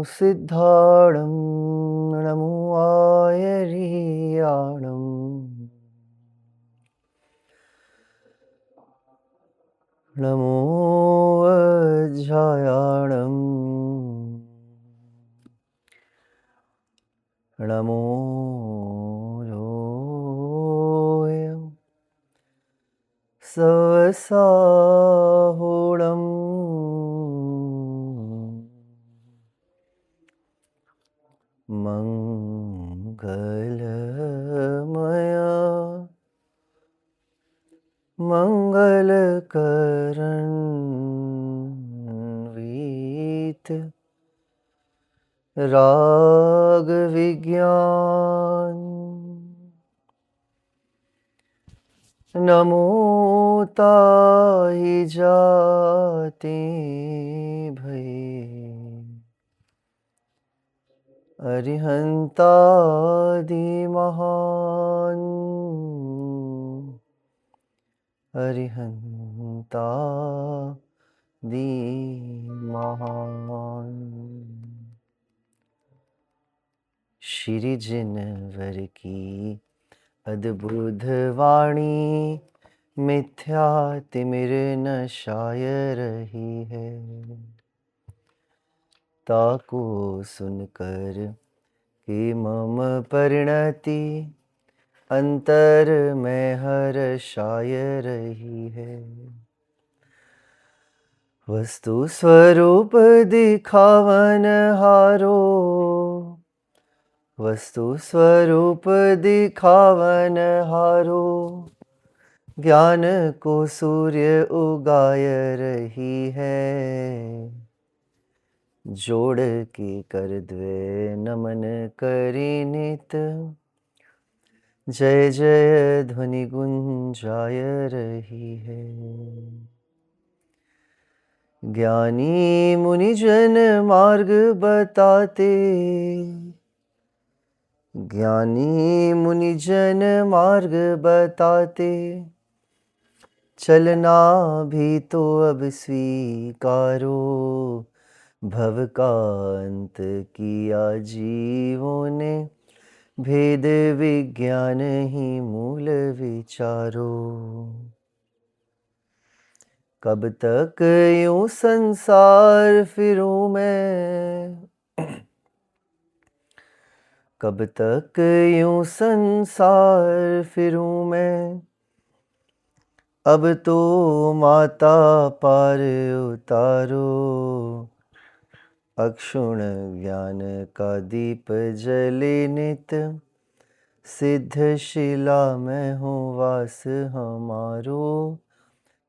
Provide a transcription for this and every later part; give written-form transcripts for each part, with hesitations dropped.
सिद्धाणं नमो आयर्याणं नमो वज्रायाणं नमो लोह्यं सवसाहुणं मंगलमया मंगलकरन्वीत राग विज्ञान नमो ताहि जाते भये अरिहंतादि महान अरिहंतादि महान श्री जिनवर की अद्भुत वाणी मिथ्या तिमिर नशाय रही है। ताको सुनकर कि मम परिणति अंतर में हर्षाय रही है। वस्तु स्वरूप दिखावन हारो वस्तु स्वरूप दिखावन हारो ज्ञान को सूर्य उगाय रही है। जोड़ के कर द्वे नमन करी नित जय जय ध्वनि गुंजाय रही है। ज्ञानी मुनिजन मार्ग बताते ज्ञानी मुनिजन मार्ग बताते चलना भी तो अब स्वीकारो। भव का अंत किया जीवों ने भेद विज्ञान ही मूल विचारो। कब तक यूं संसार फिरूं मैं कब तक यूं संसार फिरूं मैं अब तो माता पार उतारो। अक्षुण ज्ञान का दीप जले नित सिद्ध शिला में हो वास हमारो।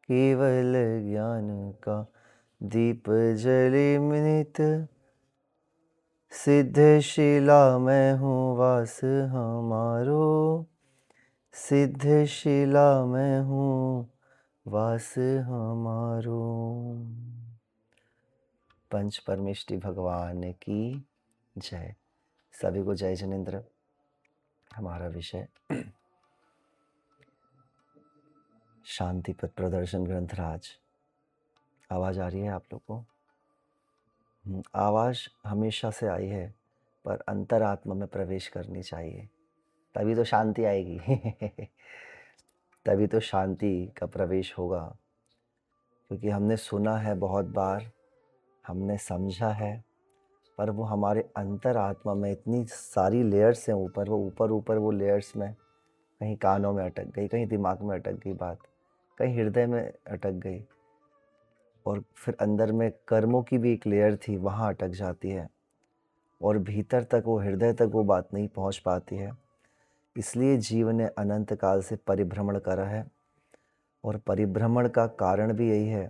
केवल ज्ञान का दीप जले नित सिद्ध शिला में हो वास हमारो। सिद्ध शिला में हो वास हमारो। पंच परमेष्टि भगवान की जय। सभी को जय जिनेंद्र। हमारा विषय शांति पथ प्रदर्शन ग्रंथराज। आवाज आ रही है आप लोग को? आवाज हमेशा से आई है पर अंतरात्मा में प्रवेश करनी चाहिए, तभी तो शांति आएगी। तभी तो शांति का प्रवेश होगा। क्योंकि हमने सुना है बहुत बार, हमने समझा है, पर वो हमारे अंतरात्मा में इतनी सारी लेयर्स हैं ऊपर, वो ऊपर वो लेयर्स में कहीं कानों में अटक गई, कहीं दिमाग में अटक गई बात, कहीं हृदय में अटक गई, और फिर अंदर में कर्मों की भी एक लेयर थी, वहाँ अटक जाती है, और भीतर तक वो हृदय तक वो बात नहीं पहुँच पाती है। इसलिए जीव ने अनंत काल से परिभ्रमण करा है, और परिभ्रमण का कारण भी यही है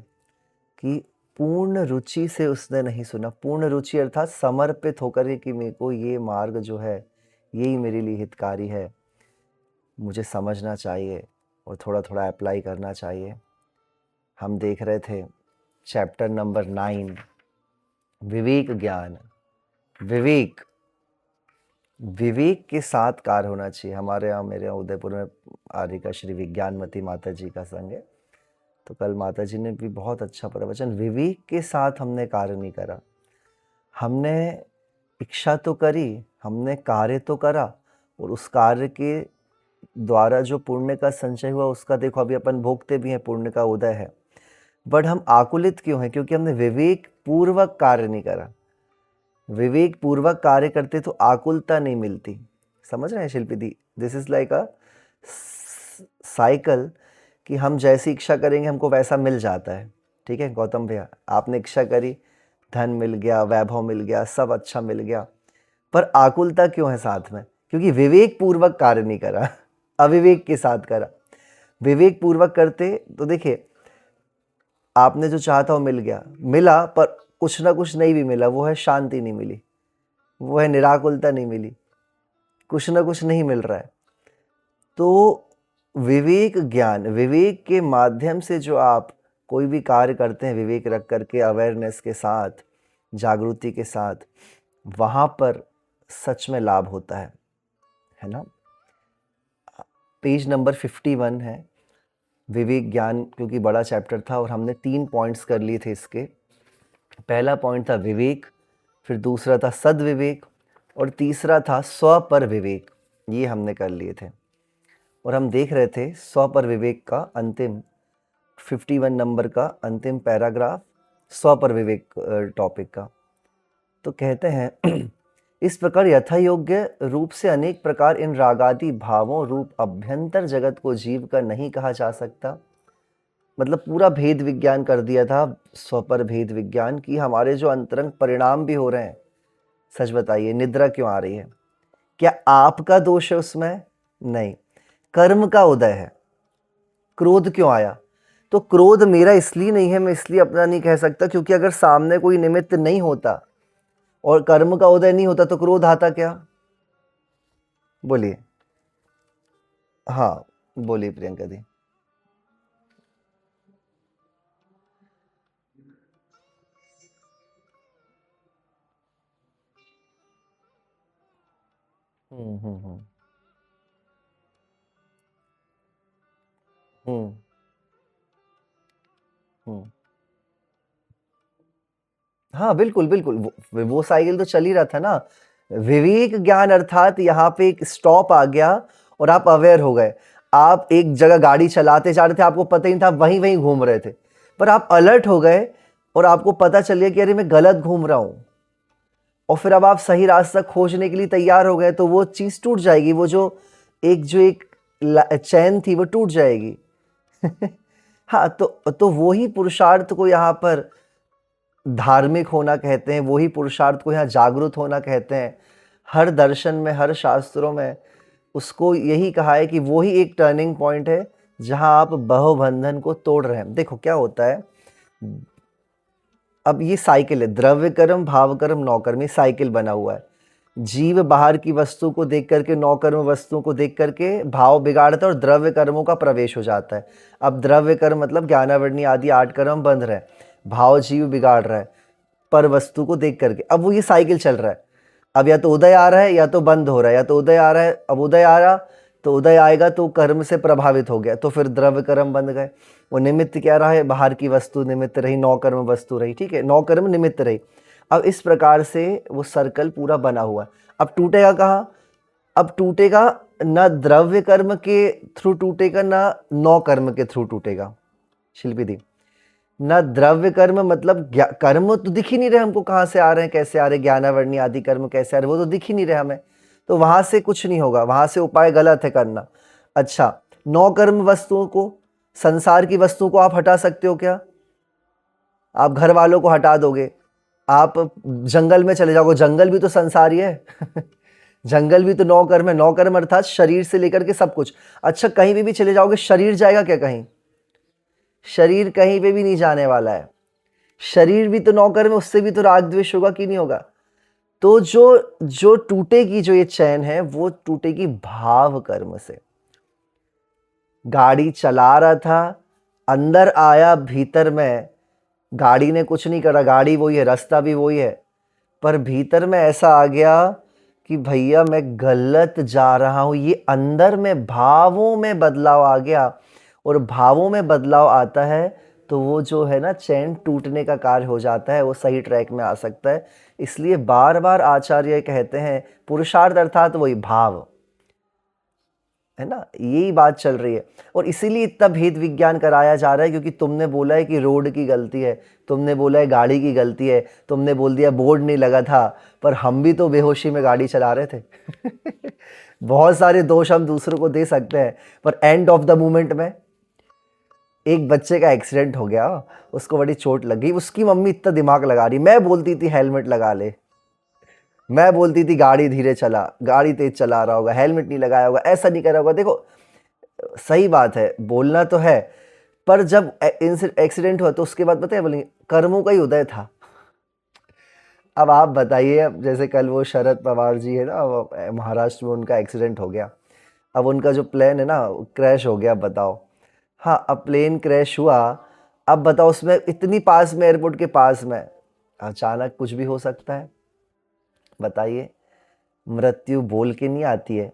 कि पूर्ण रुचि से उसने नहीं सुना। पूर्ण रुचि अर्थात समर्पित होकर कि मेरे को ये मार्ग जो है यही मेरे लिए हितकारी है, मुझे समझना चाहिए और थोड़ा थोड़ा अप्लाई करना चाहिए। हम देख रहे थे चैप्टर नंबर 9, विवेक ज्ञान। विवेक के साथ कार्य होना चाहिए। हमारे यहाँ, मेरे यहाँ उदयपुर में आर्य का श्री विज्ञानमती माता जी का संग है, तो कल माता जी ने भी बहुत अच्छा प्रवचन, विवेक के साथ हमने कार्य नहीं करा। हमने इच्छा तो करी, हमने कार्य तो करा, और उस कार्य के द्वारा जो पुण्य का संचय हुआ उसका देखो अभी अपन भोगते भी हैं, पुण्य का उदय है। बट हम आकुलित क्यों हैं? क्योंकि हमने विवेक पूर्वक कार्य नहीं करा। विवेक पूर्वक कार्य करते तो आकुलता नहीं मिलती। समझ रहे हैं शिल्पी दी? This is like a cycle, कि हम जैसी इच्छा करेंगे हमको वैसा मिल जाता है। ठीक है गौतम भैया, आपने इच्छा करी, धन मिल गया, वैभव मिल गया, सब अच्छा मिल गया, पर आकुलता क्यों है साथ में? क्योंकि विवेक पूर्वक कार्य नहीं करा, अविवेक के साथ करा। विवेक पूर्वक करते तो देखिए, आपने जो चाहा था वो मिल गया, मिला, पर कुछ ना कुछ नहीं भी मिला, वो है शांति नहीं मिली, वो है निराकुलता नहीं मिली, कुछ ना कुछ नहीं मिल रहा है। तो विवेक ज्ञान, विवेक के माध्यम से जो आप कोई भी कार्य करते हैं, विवेक रख करके, अवेयरनेस के साथ, जागृति के साथ, वहाँ पर सच में लाभ होता है ना। पेज नंबर 51 है, विवेक ज्ञान, क्योंकि बड़ा चैप्टर था और हमने 3 पॉइंट्स कर लिए थे इसके। पहला पॉइंट था विवेक, फिर दूसरा था सद्विवेक, और तीसरा था स्व पर विवेक। ये हमने कर लिए थे, और हम देख रहे थे स्व पर विवेक का अंतिम 51 नंबर का अंतिम पैराग्राफ, स्व पर विवेक टॉपिक का। तो कहते हैं इस प्रकार यथा योग्य रूप से अनेक प्रकार इन रागादि भावों रूप अभ्यंतर जगत को जीव का नहीं कहा जा सकता। मतलब पूरा भेद विज्ञान कर दिया था, स्वपर भेद विज्ञान, की हमारे जो अंतरंग परिणाम भी हो रहे हैं। सच बताइए, निद्रा क्यों आ रही है? क्या आपका दोष है उसमें? नहीं, कर्म का उदय है। क्रोध क्यों आया? तो क्रोध मेरा इसलिए नहीं है, मैं इसलिए अपना नहीं कह सकता, क्योंकि अगर सामने कोई निमित्त नहीं होता और कर्म का उदय नहीं होता तो क्रोध आता क्या? बोलिए। हाँ बोलिए प्रियंका दी। हम्म। हम्म हम्म। हाँ बिल्कुल बिल्कुल, वो साइकिल तो चल ही रहा था ना। विवेक ज्ञान अर्थात यहाँ पे एक स्टॉप आ गया और आप अवेयर हो गए। आप एक जगह गाड़ी चलाते जा रहे थे, आपको पता ही नहीं था, वहीं वहीं घूम रहे थे, पर आप अलर्ट हो गए और आपको पता चल गया कि अरे मैं गलत घूम रहा हूँ, और फिर अब आप सही रास्ता खोजने के लिए तैयार हो गए, तो वो चीज़ टूट जाएगी, वो जो एक चैन थी वो टूट जाएगी। हाँ, तो वही पुरुषार्थ को यहाँ पर धार्मिक होना कहते हैं, वही पुरुषार्थ को यहाँ जागरूक होना कहते हैं। हर दर्शन में, हर शास्त्रों में उसको यही कहा है कि वही एक टर्निंग पॉइंट है जहाँ आप बहुबंधन को तोड़ रहे हैं। देखो क्या होता है, अब ये साइकिल है, द्रव्य कर्म, भाव कर्म, नौकर्म, ये साइकिल बना हुआ है। जीव बाहर की वस्तु को देख करके, नौकर्म वस्तुओं को देख करके भाव बिगाड़ता है और द्रव्य कर्मों का प्रवेश हो जाता है। अब द्रव्य कर्म मतलब ज्ञानावरणी आदि 8 कर्म बंध रहे हैं, भाव जीव बिगाड़ रहा है पर वस्तु को देख करके। अब वो ये साइकिल चल रहा है, अब या तो उदय आ रहा है या तो बंद हो रहा है, या तो उदय आ रहा है, अब उदय आ रहा तो उदय आएगा तो कर्म से प्रभावित हो गया, तो फिर द्रव्य कर्म बंध गए। वो निमित्त क्या रहा है? बाहर की वस्तु निमित्त रही, नौ कर्म वस्तु रही, ठीक है, नौ कर्म निमित्त रही। अब इस प्रकार से वो सर्कल पूरा बना हुआ है। अब टूटेगा कहाँ? अब टूटेगा ना द्रव्य कर्म के थ्रू टूटेगा, ना नौ कर्म के थ्रू टूटेगा। शिल्पी दी, ना द्रव्य कर्म मतलब कर्म तो दिख ही नहीं रहे हमको, कहाँ से आ रहे हैं, कैसे आ रहे हैं, ज्ञानावरणी आदि कर्म कैसे आ रहे हैं, वो तो दिख ही नहीं रहे हमें, तो वहां से कुछ नहीं होगा, वहां से उपाय गलत है करना। अच्छा, नौ कर्म वस्तुओं को, संसार की वस्तुओं को आप हटा सकते हो क्या? आप घर वालों को हटा दोगे, आप जंगल में चले जाओगे, जंगल भी तो संसार ही है। जंगल भी तो नौ कर्म है, नौ कर्म अर्थात शरीर से लेकर के सब कुछ। अच्छा, कहीं भी चले जाओगे, शरीर जाएगा क्या कहीं? शरीर कहीं पे भी नहीं जाने वाला है। शरीर भी तो नौकर में, उससे भी तो राग द्वेष होगा कि नहीं होगा? तो जो जो टूटेगी, जो ये चैन है वो टूटेगी भाव कर्म से। गाड़ी चला रहा था, अंदर आया भीतर में, गाड़ी ने कुछ नहीं करा, गाड़ी वही है, रास्ता भी वही है, पर भीतर में ऐसा आ गया कि भैया मैं गलत जा रहा हूं, ये अंदर में भावों में बदलाव आ गया। और भावों में बदलाव आता है तो वो जो है ना चैन टूटने का कार्य हो जाता है, वो सही ट्रैक में आ सकता है। इसलिए बार बार आचार्य कहते हैं पुरुषार्थ अर्थात वही भाव, है ना, यही बात चल रही है। और इसीलिए इतना भेद विज्ञान कराया जा रहा है, क्योंकि तुमने बोला है कि रोड की गलती है, तुमने बोला है गाड़ी की गलती है, तुमने बोल दिया बोर्ड नहीं लगा था, पर हम भी तो बेहोशी में गाड़ी चला रहे थे। बहुत सारे दोष हम दूसरों को दे सकते हैं, पर एंड ऑफ द मोमेंट में एक बच्चे का एक्सीडेंट हो गया, उसको बड़ी चोट लग गई, उसकी मम्मी इतना दिमाग लगा रही, मैं बोलती थी हेलमेट लगा ले, मैं बोलती थी गाड़ी धीरे चला, गाड़ी तेज चला रहा होगा, हेलमेट नहीं लगाया होगा, ऐसा नहीं करा होगा। देखो सही बात है, बोलना तो है, पर जब एक्सीडेंट हुआ तो उसके बाद पता है बोलेंगे कर्मों का ही उदय था। अब आप बताइए, अब जैसे कल वो शरद पवार जी है ना, महाराष्ट्र में उनका एक्सीडेंट हो गया, अब उनका जो प्लेन है ना क्रैश हो गया, बताओ। हाँ, अब प्लेन क्रैश हुआ, अब बताओ उसमें इतनी पास में, एयरपोर्ट के पास में, अचानक कुछ भी हो सकता है, बताइए। मृत्यु बोल के नहीं आती है।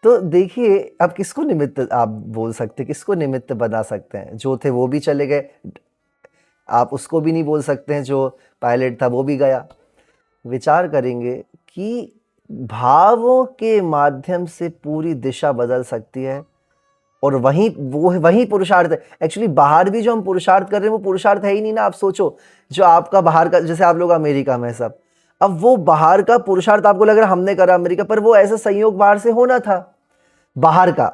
तो देखिए, अब किसको निमित्त आप बोल सकते, किसको निमित्त बना सकते हैं? जो थे वो भी चले गए, आप उसको भी नहीं बोल सकते हैं, जो पायलट था वो भी गया। विचार करेंगे कि भावों के माध्यम से पूरी दिशा बदल सकती है, और वही पुरुषार्थ है। एक्चुअली बाहर भी जो हम पुरुषार्थ कर रहे हैं वो पुरुषार्थ है ही नहीं ना। आप सोचो, जो आपका बाहर का, जैसे आप लोग अमेरिका में सब, अब वो बाहर का पुरुषार्थ आपको लग रहा है हमने करा अमेरिका, पर वो ऐसा संयोग बाहर से होना था, बाहर का।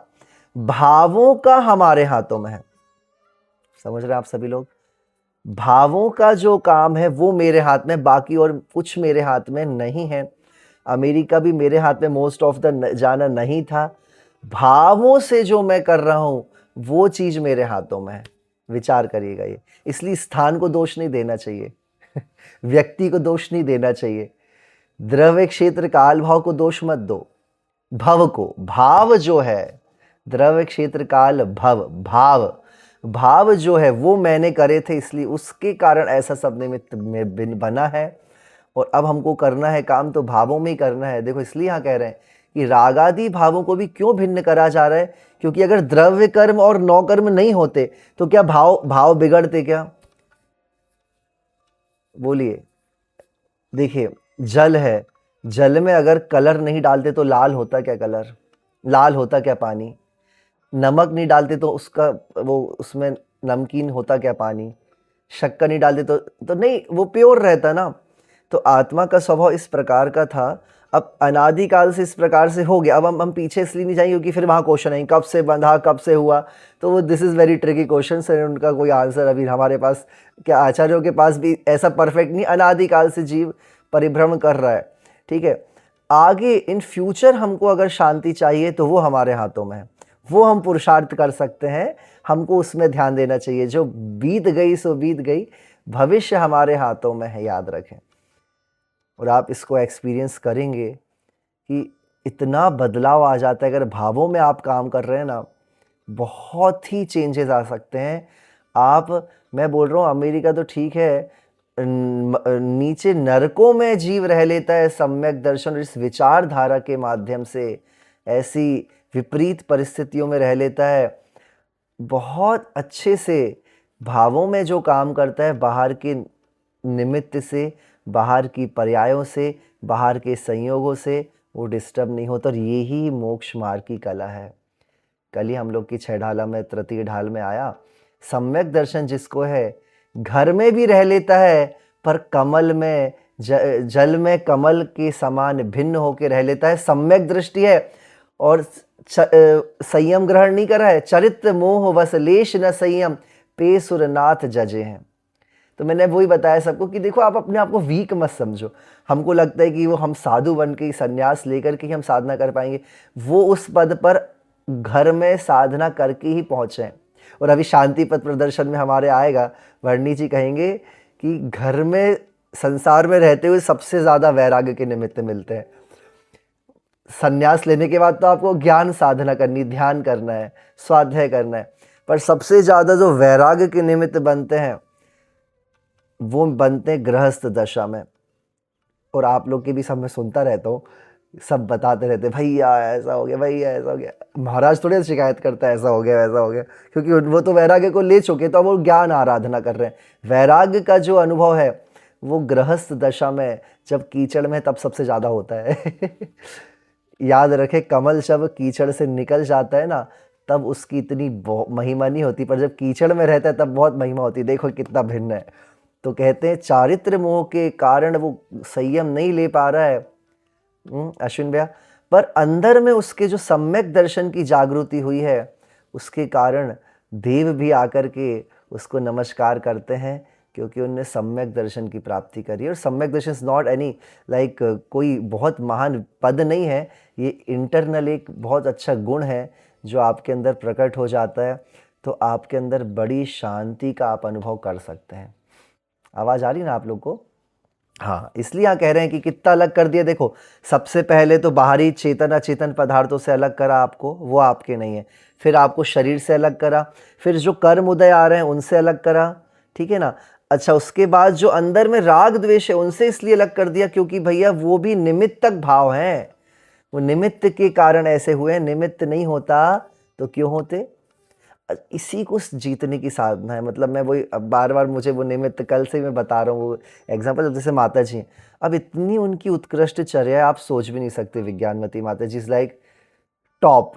भावों का हमारे हाथों में है, समझ रहे हैं आप सभी लोग? भावों का जो काम है वो मेरे हाथ में, बाकी और कुछ मेरे हाथ में नहीं है। अमेरिका भी मेरे हाथ में मोस्ट ऑफ द जाना नहीं था। भावों से जो मैं कर रहा हूं वो चीज मेरे हाथों में है। विचार करिएगा ये। इसलिए स्थान को दोष नहीं देना चाहिए। व्यक्ति को दोष नहीं देना चाहिए। द्रव्य क्षेत्र काल भाव को दोष मत दो, भव को। भाव जो है, द्रव्य क्षेत्र काल भव, भाव जो है वो मैंने करे थे, इसलिए उसके कारण ऐसा सब निमित्त में बना है। और अब हमको करना है काम तो भावों में ही करना है। देखो, इसलिए यहाँ कह रहे हैं कि रागादि भावों को भी क्यों भिन्न करा जा रहा है, क्योंकि अगर द्रव्य कर्म और नौ कर्म नहीं होते तो क्या भाव बिगड़ते क्या? बोलिए। देखिए, जल है, जल में अगर कलर नहीं डालते तो लाल होता क्या कलर? लाल होता क्या पानी? नमक नहीं डालते तो उसका वो उसमें नमकीन होता क्या पानी? शक्कर नहीं डालते तो नहीं, वो प्योर रहता ना। तो आत्मा का स्वभाव इस प्रकार का था, अब अनादिकाल से इस प्रकार से हो गया। अब हम पीछे इसलिए नहीं जाएंगे क्योंकि फिर वहाँ क्वेश्चन है कब से बंधा, कब से हुआ, तो वो this is very tricky question है, उनका कोई आंसर अभी हमारे पास, क्या आचार्यों के पास भी ऐसा परफेक्ट नहीं। अनादिकाल से जीव परिभ्रमण कर रहा है, ठीक है। आगे इन फ्यूचर हमको अगर शांति चाहिए तो वो हमारे हाथों में है, वो हम पुरुषार्थ कर सकते हैं, हमको उसमें ध्यान देना चाहिए। जो बीत गई सो बीत गई, भविष्य हमारे हाथों में है, याद रखें। और आप इसको एक्सपीरियंस करेंगे कि इतना बदलाव आ जाता है। अगर भावों में आप काम कर रहे हैं ना, बहुत ही चेंजेस आ सकते हैं। आप, मैं बोल रहा हूँ अमेरिका तो ठीक है, नीचे नरकों में जीव रह लेता है सम्यक दर्शन और इस विचारधारा के माध्यम से, ऐसी विपरीत परिस्थितियों में रह लेता है। बहुत अच्छे से भावों में जो काम करता है, बाहर के निमित्त से, बाहर की पर्यायों से, बाहर के संयोगों से वो डिस्टर्ब नहीं होता। और यही मोक्ष मार्ग की कला है। कल ही हम लोग की 6 ढाला में, तृतीय ढाल में आया, सम्यक दर्शन जिसको है, घर में भी रह लेता है, पर कमल में, जल में कमल के समान भिन्न होकर रह लेता है। सम्यक दृष्टि है और संयम ग्रहण नहीं करा है। चरित्र मोह वस लेश न संयम, पे सुरनाथ जजे हैं। तो मैंने वही बताया सबको कि देखो, आप अपने आप को वीक मत समझो। हमको लगता है कि वो हम साधु बन के, संन्यास लेकर के हम साधना कर पाएंगे। वो उस पद पर घर में साधना करके ही पहुँचे हैं। और अभी शांति पथ प्रदर्शन में हमारे आएगा, वर्णी जी कहेंगे कि घर में, संसार में रहते हुए सबसे ज़्यादा वैराग्य के निमित्त मिलते हैं। संन्यास लेने के बाद तो आपको ज्ञान साधना करनी, ध्यान करना है, स्वाध्याय करना है, पर सबसे ज़्यादा जो वैराग्य के निमित्त बनते हैं वो बनते हैं गृहस्थ दशा में। और आप लोग के भी सब मैं सुनता रहता हूँ, सब बताते रहते भैया ऐसा हो गया, भैया ऐसा हो गया। महाराज थोड़ी शिकायत करता है ऐसा हो गया वैसा हो गया, क्योंकि वो तो वैराग्य को ले चुके, तो अब वो ज्ञान आराधना कर रहे हैं। वैराग्य का जो अनुभव है वो गृहस्थ दशा में जब कीचड़ में तब सबसे ज़्यादा होता है। याद रखे, कमल जब कीचड़ से निकल जाता है ना, तब उसकी इतनी महिमा नहीं होती, पर जब कीचड़ में रहता है तब बहुत महिमा होती है। देखो कितना भिन्न है। तो कहते हैं चारित्र मोह के कारण वो संयम नहीं ले पा रहा है अश्विन भैया, पर अंदर में उसके जो सम्यक दर्शन की जागृति हुई है उसके कारण देव भी आकर के उसको नमस्कार करते हैं, क्योंकि उनने सम्यक दर्शन की प्राप्ति करी। और सम्यक दर्शन इज नॉट एनी लाइक कोई बहुत महान पद नहीं है, ये इंटरनल एक बहुत अच्छा गुण है जो आपके अंदर प्रकट हो जाता है, तो आपके अंदर बड़ी शांति का आप अनुभव कर सकते हैं। आवाज़ आ रही ना आप लोग को? हाँ, इसलिए यहाँ कह रहे हैं कि कितना अलग कर दिया। देखो, सबसे पहले तो बाहरी चेतन अचेतन पदार्थों से अलग करा आपको, वो आपके नहीं है। फिर आपको शरीर से अलग करा, फिर जो कर्म उदय आ रहे हैं उनसे अलग करा, ठीक है ना। अच्छा, उसके बाद जो अंदर में राग द्वेष है उनसे इसलिए अलग कर दिया क्योंकि भैया वो भी निमित्तक भाव हैं, वो निमित्त के कारण ऐसे हुए। निमित्त नहीं होता तो क्यों होते? इसी को जीतने की साधना है। मतलब मैं वही बार बार मुझे वो निमित्त, कल से मैं बता रहा हूँ वो एग्जाम्पल, जैसे माता जी हैं, अब इतनी उनकी उत्कृष्ट चर्या है, आप सोच भी नहीं सकते। विज्ञानमती माता जी इज लाइक टॉप।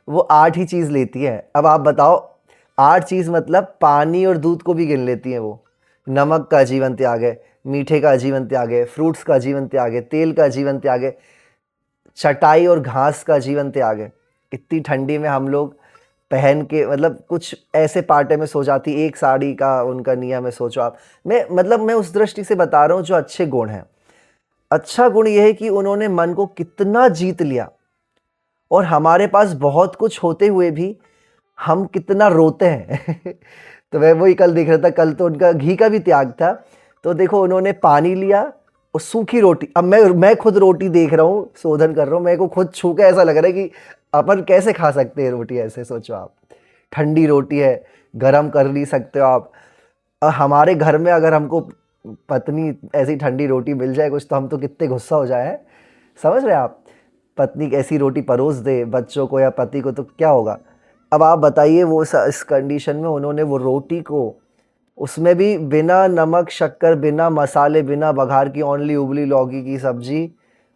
वो 8 ही चीज़ लेती है। अब आप बताओ, 8 चीज़ मतलब पानी और दूध को भी गिन लेती हैं वो। नमक का जीवन त्याग है, मीठे का जीवन त्याग है, फ्रूट्स का जीवन त्याग है, तेल का जीवन त्याग है, चटाई और घास का जीवन त्याग है। इतनी ठंडी में हम लोग पहन के, मतलब कुछ ऐसे पार्टे में सो जाती, एक साड़ी का उनका नियम है, सोचो आप। मैं उस दृष्टि से बता रहा हूँ जो अच्छे गुण हैं। अच्छा गुण यह है कि उन्होंने मन को कितना जीत लिया, और हमारे पास बहुत कुछ होते हुए भी हम कितना रोते हैं। तो मैं वही कल देख रहा था, कल तो उनका घी का भी त्याग था। तो देखो, उन्होंने पानी लिया और सूखी रोटी। अब मैं खुद रोटी देख रहा हूँ, शोधन कर रहा हूँ, मेरे को खुद छू के ऐसा लग रहा है कि अपन कैसे खा सकते हैं रोटी ऐसे। सोचो आप, ठंडी रोटी है, गरम कर नहीं सकते हो आप। हमारे घर में अगर हमको पत्नी ऐसी ठंडी रोटी मिल जाए कुछ, तो हम तो कितने गुस्सा हो जाए, समझ रहे हैं आप। पत्नी ऐसी रोटी परोस दे बच्चों को या पति को, तो क्या होगा। अब आप बताइए, वो इस कंडीशन में उन्होंने वो रोटी को, उसमें भी बिना नमक शक्कर, बिना मसाले, बिना बघार की, ओनली उबली लौकी की सब्जी,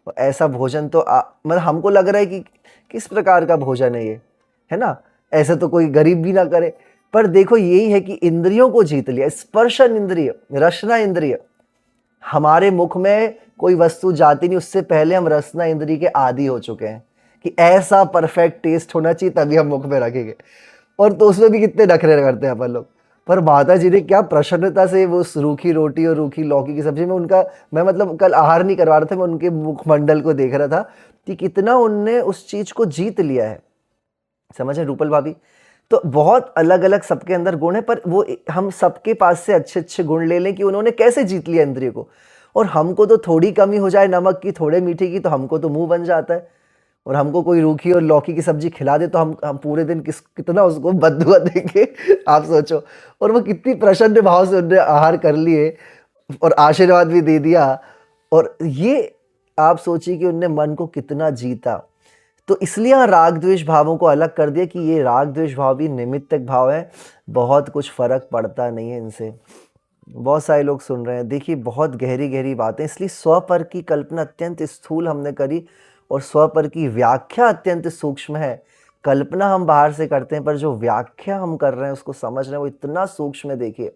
ऐसा भोजन तो मतलब हमको लग रहा है कि किस प्रकार का भोजन है ये, है ना। ऐसे तो कोई गरीब भी ना करे। पर देखो, यही है कि इंद्रियों को जीत लिया। स्पर्शन इंद्रिय, रसना इंद्रिय, हमारे मुख में कोई वस्तु जाती नहीं, उससे पहले हम रसना इंद्रिय के आदी हो चुके हैं कि ऐसा परफेक्ट टेस्ट होना चाहिए तभी हम मुख में रखेंगे। और तो उसमें भी कितने नखरे करते हैं अपन लोग। पर माता जी ने क्या प्रसन्नता से वो रूखी रोटी और रूखी लौकी की सब्जी में उनका, मैं मतलब कल आहार नहीं करवा रहा था, मैं उनके मुखमंडल को देख रहा था कि कितना उनने उस चीज को जीत लिया है। समझे रूपल भाभी? तो बहुत अलग अलग सबके अंदर गुण है, पर वो हम सबके पास से अच्छे अच्छे गुण ले लें कि उन्होंने कैसे जीत लिया इंद्रिय को। और हमको तो थोड़ी कमी हो जाए नमक की, थोड़े मीठे की, तो हमको तो मुंह बन जाता है। और हमको कोई रूखी और लौकी की सब्जी खिला दे तो हम पूरे दिन कितना उसको बददुआ देंगे। आप सोचो। और वो कितनी प्रसन्न भाव से उन्होंने आहार कर लिए और आशीर्वाद भी दे दिया। और ये आप सोचिए कि उनने मन को कितना जीता। तो इसलिए यहाँ राग द्वेष भावों को अलग कर दिया कि ये राग द्वेष भाव भी निमित्तक भाव है, बहुत कुछ फर्क पड़ता नहीं है इनसे। बहुत सारे लोग सुन रहे हैं, देखिए बहुत गहरी गहरी बातें। इसलिए स्वपर की कल्पना अत्यंत स्थूल हमने करी और स्वपर की व्याख्या अत्यंत सूक्ष्म है। कल्पना हम बाहर से करते हैं, पर जो व्याख्या हम कर रहे हैं उसको समझ रहे हैं, वो इतना सूक्ष्म है। देखिए,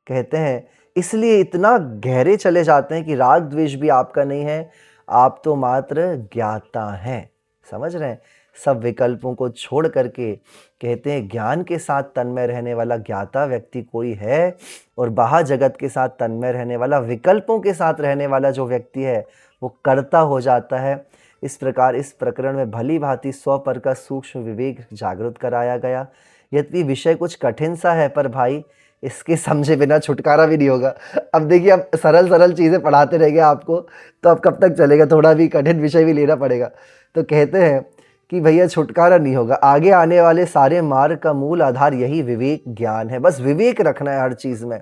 कहते हैं इसलिए इतना गहरे चले जाते हैं कि राग द्वेष भी आपका नहीं है, आप तो मात्र ज्ञाता हैं। समझ रहे हैं? सब विकल्पों को छोड़ करके कहते हैं ज्ञान के साथ तन्मय रहने वाला ज्ञाता व्यक्ति कोई है, और बाह्य जगत के साथ तन्मय रहने वाला, विकल्पों के साथ रहने वाला जो व्यक्ति है वो कर्ता हो जाता है। इस प्रकार इस प्रकरण में भली भांति स्वपर का सूक्ष्म विवेक जागृत कराया गया। यद्यपि विषय कुछ कठिन सा है, पर भाई इसके समझे बिना छुटकारा भी नहीं होगा। अब देखिए, अब सरल सरल चीज़ें पढ़ाते रहेंगे आपको, तो अब कब तक चलेगा, थोड़ा भी कठिन विषय भी लेना पड़ेगा। तो कहते हैं कि भैया छुटकारा नहीं होगा। आगे आने वाले सारे मार्ग का मूल आधार यही विवेक ज्ञान है। बस विवेक रखना है हर चीज़ में।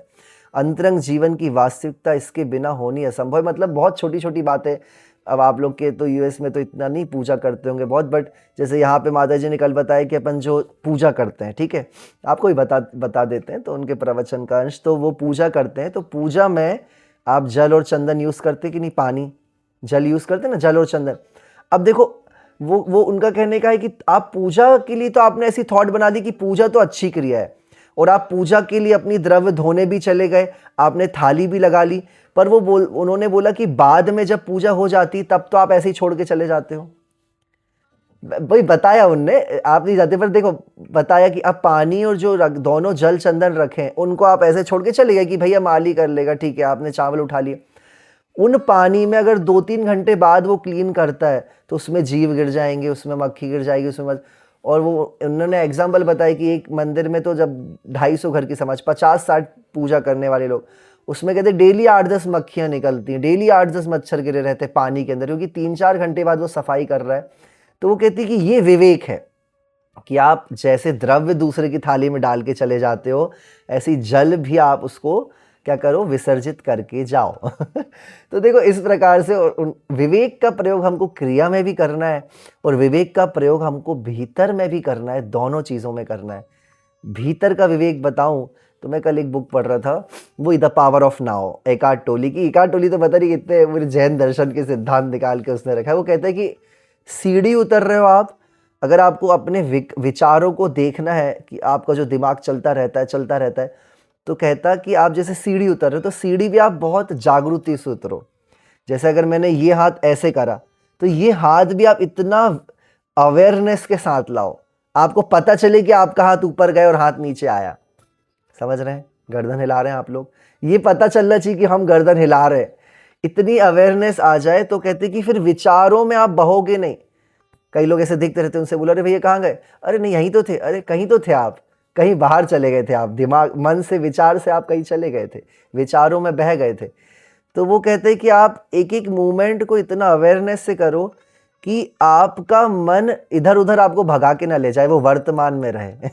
अंतरंग जीवन की वास्तविकता इसके बिना होनी असंभव है। मतलब बहुत छोटी छोटी बातें, अब आप लोग के तो यूएस में तो इतना नहीं पूजा करते होंगे बहुत, बट जैसे यहाँ पे माता जी ने कल बताया कि अपन जो पूजा करते हैं, ठीक है, आपको ही बता देते हैं, तो उनके प्रवचन का अंश, तो वो पूजा करते हैं, तो पूजा में आप जल और चंदन यूज़ करते कि नहीं, पानी जल यूज़ करते ना, जल और चंदन। अब देखो वो उनका कहने का है कि आप पूजा के लिए तो आपने ऐसी थॉट बना दी कि पूजा तो अच्छी क्रिया है, और आप पूजा के लिए अपनी द्रव्य धोने भी चले गए, आपने थाली भी लगा ली, पर उन्होंने बोला कि बाद में जब पूजा हो जाती तब तो आप ऐसे ही छोड़ के चले जाते हो। भाई बताया उनने, आप नहीं जाते, पर देखो बताया कि आप पानी और जो दोनों जल चंदन रखें उनको आप ऐसे छोड़ के चले गए कि भैया माली कर लेगा, ठीक है, आपने चावल उठा लिए। उन पानी में अगर 2-3 घंटे बाद वो क्लीन करता है तो उसमें जीव गिर जाएंगे, उसमें मक्खी गिर जाएगी, उसमें और वो उन्होंने एग्जाम्पल बताया कि एक मंदिर में तो जब 250 घर की समाज 50-60 पूजा करने वाले लोग, उसमें कहते डेली 8-10 मक्खियाँ निकलती हैं, डेली 8-10 मच्छर गिरे रहते हैं पानी के अंदर, क्योंकि 3-4 घंटे बाद वो सफाई कर रहा है। तो वो कहती कि ये विवेक है कि आप जैसे द्रव्य दूसरे की थाली में डाल के चले जाते हो, ऐसी जल भी आप उसको क्या करो, विसर्जित करके जाओ। तो देखो इस प्रकार से विवेक का प्रयोग हमको क्रिया में भी करना है, और विवेक का प्रयोग हमको भीतर में भी करना है, दोनों चीज़ों में करना है। भीतर का विवेक बताऊं तो मैं कल एक बुक पढ़ रहा था, वो the power of now, Eckhart Tolle की। एकार्ट टोली तो पता नहीं कितने मेरे जैन दर्शन के सिद्धांत निकाल के उसने रखा है। वो कहता है कि सीढ़ी उतर रहे हो आप, अगर आपको अपने विचारों को देखना है कि आपका जो दिमाग चलता रहता है, तो कहता कि आप जैसे सीढ़ी उतर रहे हो, तो सीढ़ी भी आप बहुत जागरूकता से उतरो। जैसे अगर मैंने ये हाथ ऐसे करा, तो ये हाथ भी आप इतना अवेयरनेस के साथ लाओ, आपको पता चले कि आपका हाथ ऊपर गया और हाथ नीचे आया। समझ रहे हैं, गर्दन हिला रहे हैं आप लोग, ये पता चलना चाहिए कि हम गर्दन हिला रहे हैं, इतनी अवेयरनेस आ जाए। तो कहते कि फिर विचारों में आप बहोगे नहीं। कई लोग ऐसे दिखते रहते, उनसे बोला अरे भैया कहाँ गए, अरे नहीं यहीं तो थे, अरे कहीं तो थे आप, कहीं बाहर चले गए थे आप, दिमाग मन से विचार से आप कहीं चले गए थे, विचारों में बह गए थे। तो वो कहते हैं कि आप एक एक मूवमेंट को इतना अवेयरनेस से करो कि आपका मन इधर उधर आपको भगा के ना ले जाए, वो वर्तमान में रहे।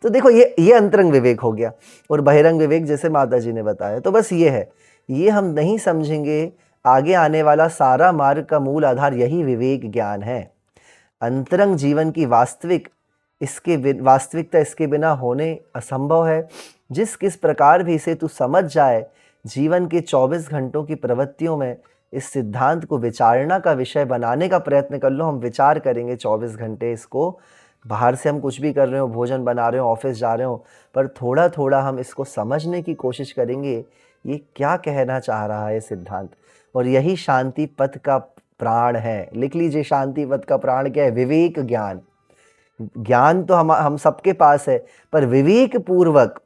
तो देखो ये अंतरंग विवेक हो गया, और बहिरंग विवेक जैसे माता जी ने बताया। तो बस ये है, ये हम नहीं समझेंगे, आगे आने वाला सारा मार्ग का मूल आधार यही विवेक ज्ञान है। अंतरंग जीवन की वास्तविकता इसके बिना होने असंभव है। जिस किस प्रकार भी इसे तू समझ जाए, जीवन के 24 घंटों की प्रवृत्तियों में इस सिद्धांत को विचारणा का विषय बनाने का प्रयत्न कर लो। हम विचार करेंगे 24 घंटे इसको, बाहर से हम कुछ भी कर रहे हो, भोजन बना रहे हो, ऑफिस जा रहे हो, पर थोड़ा थोड़ा हम इसको समझने की कोशिश करेंगे, ये क्या कहना चाह रहा है सिद्धांत। और यही शांति पथ का प्राण है। लिख लीजिए, शांति पथ का प्राण क्या है, विवेक ज्ञान। ज्ञान तो हम सबके पास है, पर विवेक पूर्वक।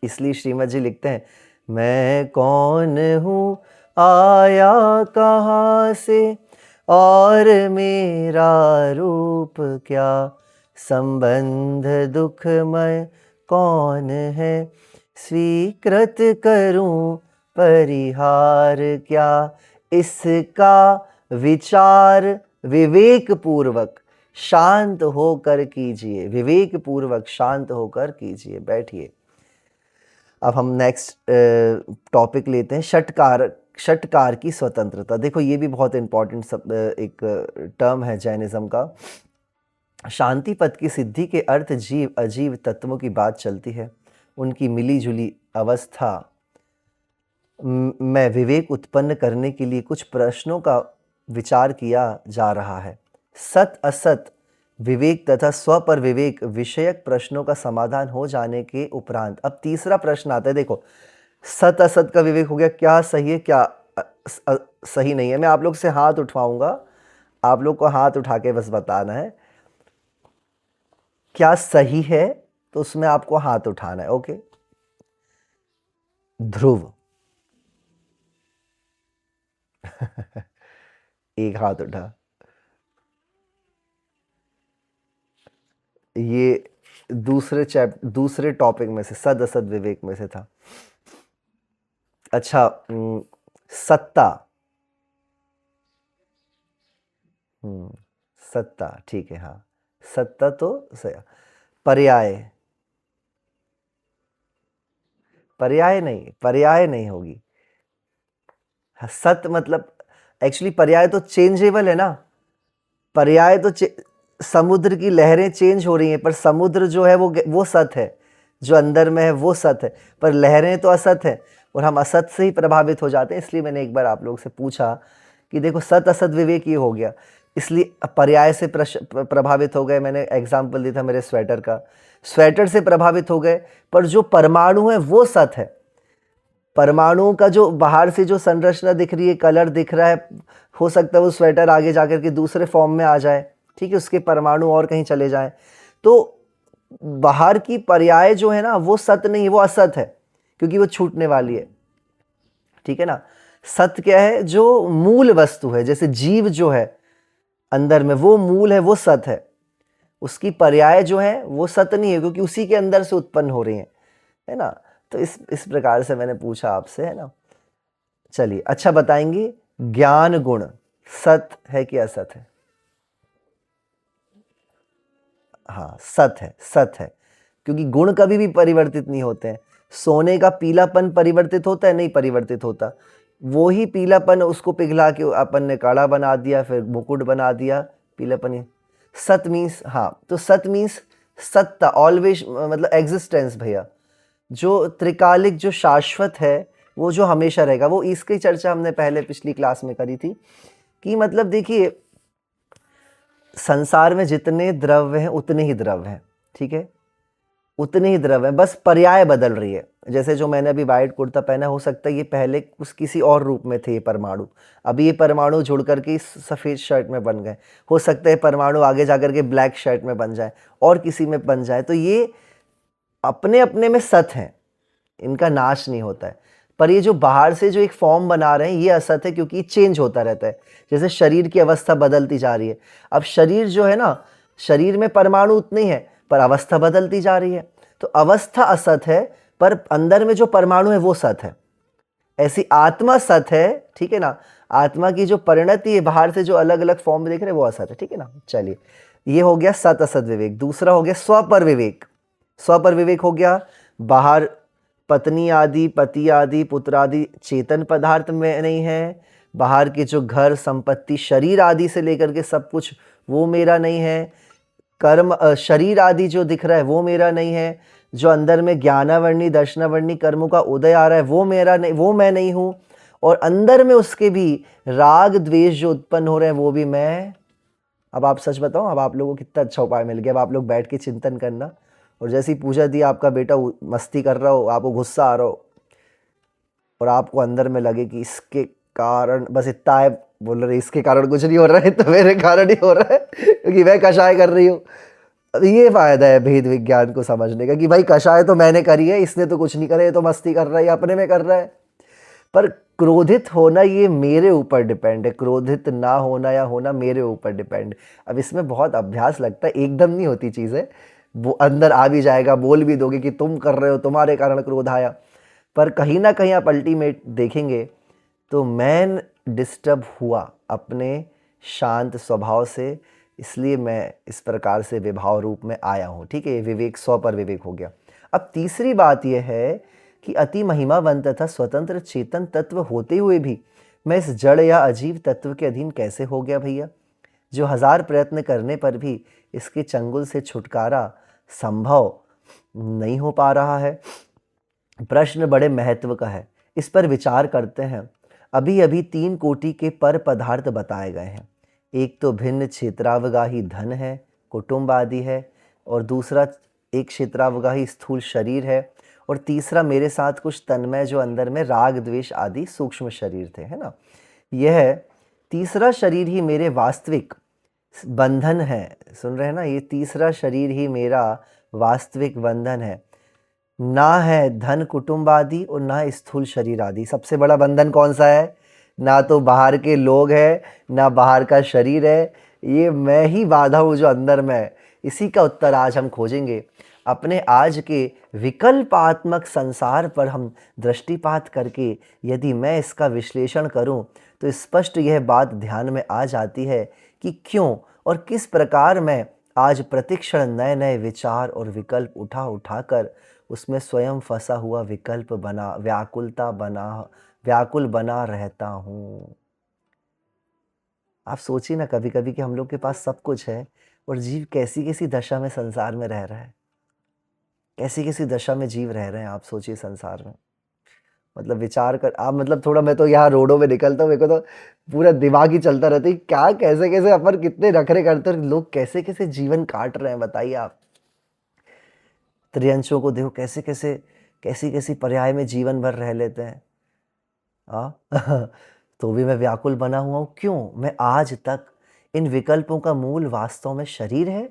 इसलिए श्रीमद जी लिखते हैं, मैं कौन हूँ, आया कहाँ से, और मेरा रूप क्या, संबंध दुखमय कौन है, स्वीकृत करूं परिहार क्या। इसका विचार विवेक पूर्वक शांत होकर कीजिए, विवेक पूर्वक शांत होकर कीजिए। बैठिए। अब हम नेक्स्ट टॉपिक लेते हैं, षटकार की स्वतंत्रता। देखो ये भी बहुत इंपॉर्टेंट एक टर्म है जैनिज्म का। शांति पद की सिद्धि के अर्थ जीव अजीव तत्वों की बात चलती है, उनकी मिली जुली अवस्था में विवेक उत्पन्न करने के लिए कुछ प्रश्नों का विचार किया जा रहा है। सत असत विवेक तथा स्व पर विवेक विषयक प्रश्नों का समाधान हो जाने के उपरांत अब तीसरा प्रश्न आता है। देखो, सत असत का विवेक हो गया, क्या सही है क्या सही नहीं है। मैं आप लोग से हाथ उठवाऊंगा, आप लोग को हाथ उठा के बस बताना है क्या सही है, तो उसमें आपको हाथ उठाना है। ओके, ध्रुव एक हाथ उठा। ये दूसरे टॉपिक में से, सद असद विवेक में से था। अच्छा, सत्ता, सत्ता ठीक है, हाँ सत्ता तो सही। पर्याय, पर्याय नहीं होगी। हाँ, सत मतलब एक्चुअली पर्याय तो चेंजेबल है ना, पर्याय तो समुद्र की लहरें चेंज हो रही हैं, पर समुद्र जो है वो सत है, जो अंदर में है वो सत है, पर लहरें तो असत है, और हम असत से ही प्रभावित हो जाते हैं। इसलिए मैंने एक बार आप लोग से पूछा कि देखो सत असत विवेक ये हो गया, इसलिए पर्याय से प्रभावित हो गए। मैंने एग्जाम्पल दिया था मेरे स्वेटर का, स्वेटर से प्रभावित हो गए, पर जो परमाणु है वो सत है। परमाणुओं का जो बाहर से जो संरचना दिख रही है, कलर दिख रहा है, हो सकता है वो स्वेटर आगे जाकर के दूसरे फॉर्म में आ जाए, ठीक है, उसके परमाणु और कहीं चले जाएं। तो बाहर की पर्याय जो है ना वो सत्य नहीं है, वो असत है, क्योंकि वो छूटने वाली है, ठीक है ना। सत्य क्या है? जो मूल वस्तु है, जैसे जीव जो है अंदर में वो मूल है, वो सत्य है। उसकी पर्याय जो है वो सत्य नहीं है, क्योंकि उसी के अंदर से उत्पन्न हो रही है ना। तो इस प्रकार से मैंने पूछा आपसे, है ना। चलिए, अच्छा बताएंगे, ज्ञान गुण सत है कि असत है? हाँ, सत है, सत है, क्योंकि गुण कभी भी परिवर्तित नहीं होते हैं। सोने का पीलापन परिवर्तित होता है? नहीं परिवर्तित होता। वो ही पीलापन उसको पिघला के अपन ने काढ़ा बना दिया, फिर मुकुट बना दिया, पीलापन ही। सत मीन्स, हाँ, तो सत मीन्स सत्ता, ऑलवेज, मतलब एग्जिस्टेंस भैया। जो त्रिकालिक, जो शाश्वत है, वो जो हमेशा रहेगा, वो इसकी चर्चा हमने पहले पिछली क्लास में करी थी कि मतलब देखिए, संसार में जितने द्रव्य हैं उतने ही द्रव्य हैं, ठीक है, उतने ही द्रव्य हैं, बस पर्याय बदल रही है। जैसे जो मैंने अभी वाइट कुर्ता पहना, हो सकता है ये पहले उस किसी और रूप में थे ये परमाणु, अभी ये परमाणु जुड़ करके इस सफ़ेद शर्ट में बन गए। हो सकता है परमाणु आगे जाकर के ब्लैक शर्ट में बन जाए और किसी में बन जाए। तो ये अपने अपने में सत हैं, इनका नाश नहीं होता है। पर ये जो बाहर से जो एक फॉर्म बना रहे हैं ये असत है, क्योंकि चेंज होता रहता है। जैसे शरीर की अवस्था बदलती जा रही है, अब शरीर जो है ना, शरीर में परमाणु उतने ही है, पर अवस्था बदलती जा रही है। तो अवस्था असत है, पर अंदर में जो परमाणु है वो सत है। ऐसी आत्मा सत है, ठीक है ना। आत्मा की जो परिणति है, बाहर से जो अलग अलग फॉर्म में देख रहे हैं वो असत है, ठीक है ना। चलिए, ये हो गया सत असत विवेक। दूसरा हो गया स्वपर विवेक। स्वपर विवेक हो गया, बाहर पत्नी आदि, पति आदि, पुत्र आदि चेतन पदार्थ में नहीं है। बाहर के जो घर, संपत्ति, शरीर आदि से लेकर के सब कुछ वो मेरा नहीं है। कर्म, शरीर आदि जो दिख रहा है वो मेरा नहीं है। जो अंदर में ज्ञानावर्णी, दर्शनावर्णी कर्मों का उदय आ रहा है वो मेरा नहीं, वो मैं नहीं हूँ। और अंदर में उसके भी राग द्वेष जो उत्पन्न हो रहे हैं वो भी मैं। अब आप सच बताओ, अब आप लोगों को कितना अच्छा उपाय मिल गया। अब आप लोग बैठ के चिंतन करना, और जैसी पूजा दी, आपका बेटा मस्ती कर रहा हो, आपको गुस्सा आ रहा हो, और आपको अंदर में लगे कि इसके कारण, बस इतना है, बोल रहे इसके कारण कुछ नहीं हो रहा है तो मेरे कारण ही हो रहा है क्योंकि मैं कषाय कर रही हूँ। ये फायदा है भेद विज्ञान को समझने का कि भाई कषाय तो मैंने करी है, इसने तो कुछ नहीं करे, ये तो मस्ती कर रहा है, अपने में कर रहा है। पर क्रोधित होना ये मेरे ऊपर डिपेंड है, क्रोधित ना होना या होना मेरे ऊपर डिपेंड। अब इसमें बहुत अभ्यास लगता है, एकदम नहीं होती चीज़ें। वो अंदर आ भी जाएगा, बोल भी दोगे कि तुम कर रहे हो, तुम्हारे कारण क्रोध आया, पर कहीं ना कहीं आप अल्टीमेट देखेंगे तो मैं डिस्टर्ब हुआ अपने शांत स्वभाव से, इसलिए मैं इस प्रकार से विभाव रूप में आया हूँ, ठीक है। विवेक, स्व पर विवेक हो गया। अब तीसरी बात यह है कि अति महिमावंत तथा स्वतंत्र चेतन तत्व होते हुए भी मैं इस जड़ या अजीव तत्व के अधीन कैसे हो गया भैया, जो हजार प्रयत्न करने पर भी इसके चंगुल से छुटकारा संभव नहीं हो पा रहा है। प्रश्न बड़े महत्व का है, इस पर विचार करते हैं। अभी अभी 3 कोटि के पर पदार्थ बताए गए हैं। एक तो भिन्न क्षेत्रावगाही धन है, कुटुंब आदि है, और दूसरा एक क्षेत्रावगाही स्थूल शरीर है, और तीसरा मेरे साथ कुछ तन्मय जो अंदर में राग द्वेष आदि सूक्ष्म शरीर थे, है ना। यह तीसरा शरीर ही मेरे वास्तविक बंधन है। सुन रहे हैं ना, ये तीसरा शरीर ही मेरा वास्तविक बंधन है। ना है धन कुटुंब आदि और ना स्थूल शरीर आदि। सबसे बड़ा बंधन कौन सा है? ना तो बाहर के लोग हैं, ना बाहर का शरीर है, ये मैं ही बाधा हूँ जो अंदर में है। इसी का उत्तर आज हम खोजेंगे। अपने आज के विकल्पात्मक संसार पर हम दृष्टिपात करके यदि मैं इसका विश्लेषण करूं तो स्पष्ट यह बात ध्यान में आ जाती है कि क्यों और किस प्रकार मैं आज प्रतिक्षण नए नए विचार और विकल्प उठा उठाकर उसमें स्वयं फंसा हुआ विकल्प बना, व्याकुल बना रहता हूँ। आप सोचिए ना कभी कभी कि हम लोग के पास सब कुछ है और जीव कैसी कैसी दशा में संसार में रह रहा है, कैसी कैसी दशा में जीव रह रहे हैं। आप सोचिए संसार में, मतलब विचार कर आप, मतलब थोड़ा, मैं तो यहाँ रोडों में निकलता हूँ, मेरे को तो पूरा दिमाग ही चलता रहता है क्या कैसे कैसे अपन कितने नखरे करते हैं, लोग कैसे कैसे जीवन काट रहे हैं बताइए आप। त्रियंशों को देखो कैसे कैसे कैसी कैसी पर्याय में जीवन भर रह लेते हैं। हाँ तो भी मैं व्याकुल बना हुआ हूँ, क्यों? मैं आज तक इन विकल्पों का मूल वास्तव में शरीर है,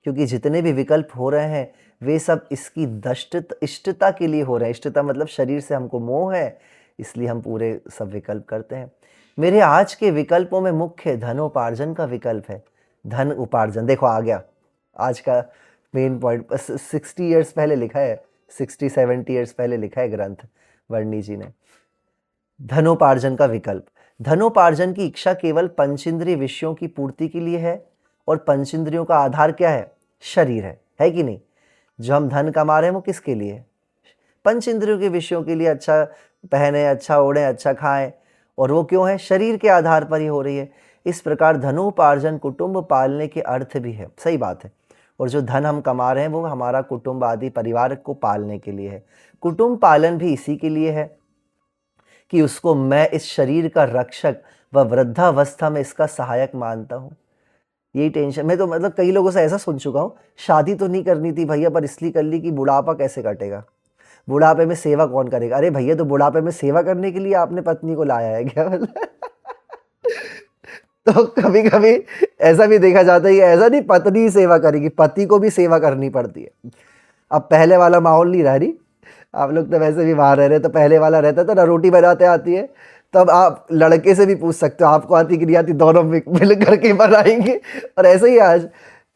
क्योंकि जितने भी विकल्प हो रहे हैं वे सब इसकी इष्टता के लिए हो रहे हैं। इष्टता मतलब शरीर से हमको मोह है, इसलिए हम पूरे सब विकल्प करते हैं। मेरे आज के विकल्पों में मुख्य धनोपार्जन का विकल्प है। धन उपार्जन देखो आ गया आज का मेन पॉइंट। 60 ईयर्स पहले लिखा है, 60-70 ईयर्स पहले लिखा है ग्रंथ वर्णी जी ने। धनोपार्जन का विकल्प, धनोपार्जन की इच्छा केवल पंचेंद्रिय विषयों की पूर्ति के लिए है, और पंचेंद्रियों का आधार क्या है? शरीर है कि नहीं? जो हम धन कमा रहे हैं वो किसके लिए है? पंचेंद्रियों के विषयों के लिए, अच्छा पहने, अच्छा ओढ़े, अच्छा खाएं, और वो क्यों है? शरीर के आधार पर ही हो रही है। इस प्रकार धनोपार्जन कुटुंब पालने के अर्थ भी है, सही बात है। और जो धन हम कमा रहे हैं वो हमारा कुटुंब आदि परिवार को पालने के लिए है। कुटुंब पालन भी इसी के लिए है कि उसको मैं इस शरीर का रक्षक व वृद्धावस्था में इसका सहायक मानता हूँ। यही टेंशन, मैं तो मतलब कई लोगों से ऐसा सुन चुका हूँ, शादी तो नहीं करनी थी भैया पर इसलिए कर ली कि बुढ़ापा कैसे कटेगा, बुढ़ापे में सेवा कौन करेगा। अरे भैया तो बुढ़ापे में सेवा करने के लिए आपने पत्नी को लाया है क्या? तो कभी कभी ऐसा भी देखा जाता है कि ऐसा नहीं पत्नी ही सेवा करेगी, पति को भी सेवा करनी पड़ती है। अब पहले वाला माहौल नहीं रह रही, आप लोग तो वैसे भी बाहर रह रहे, तो पहले वाला रहता था ना, रोटी बनाते आती है, तब आप लड़के से भी पूछ सकते हो आपको आती कि नहीं आती, दोनों मिल करके बनाएंगे। और ऐसे ही आज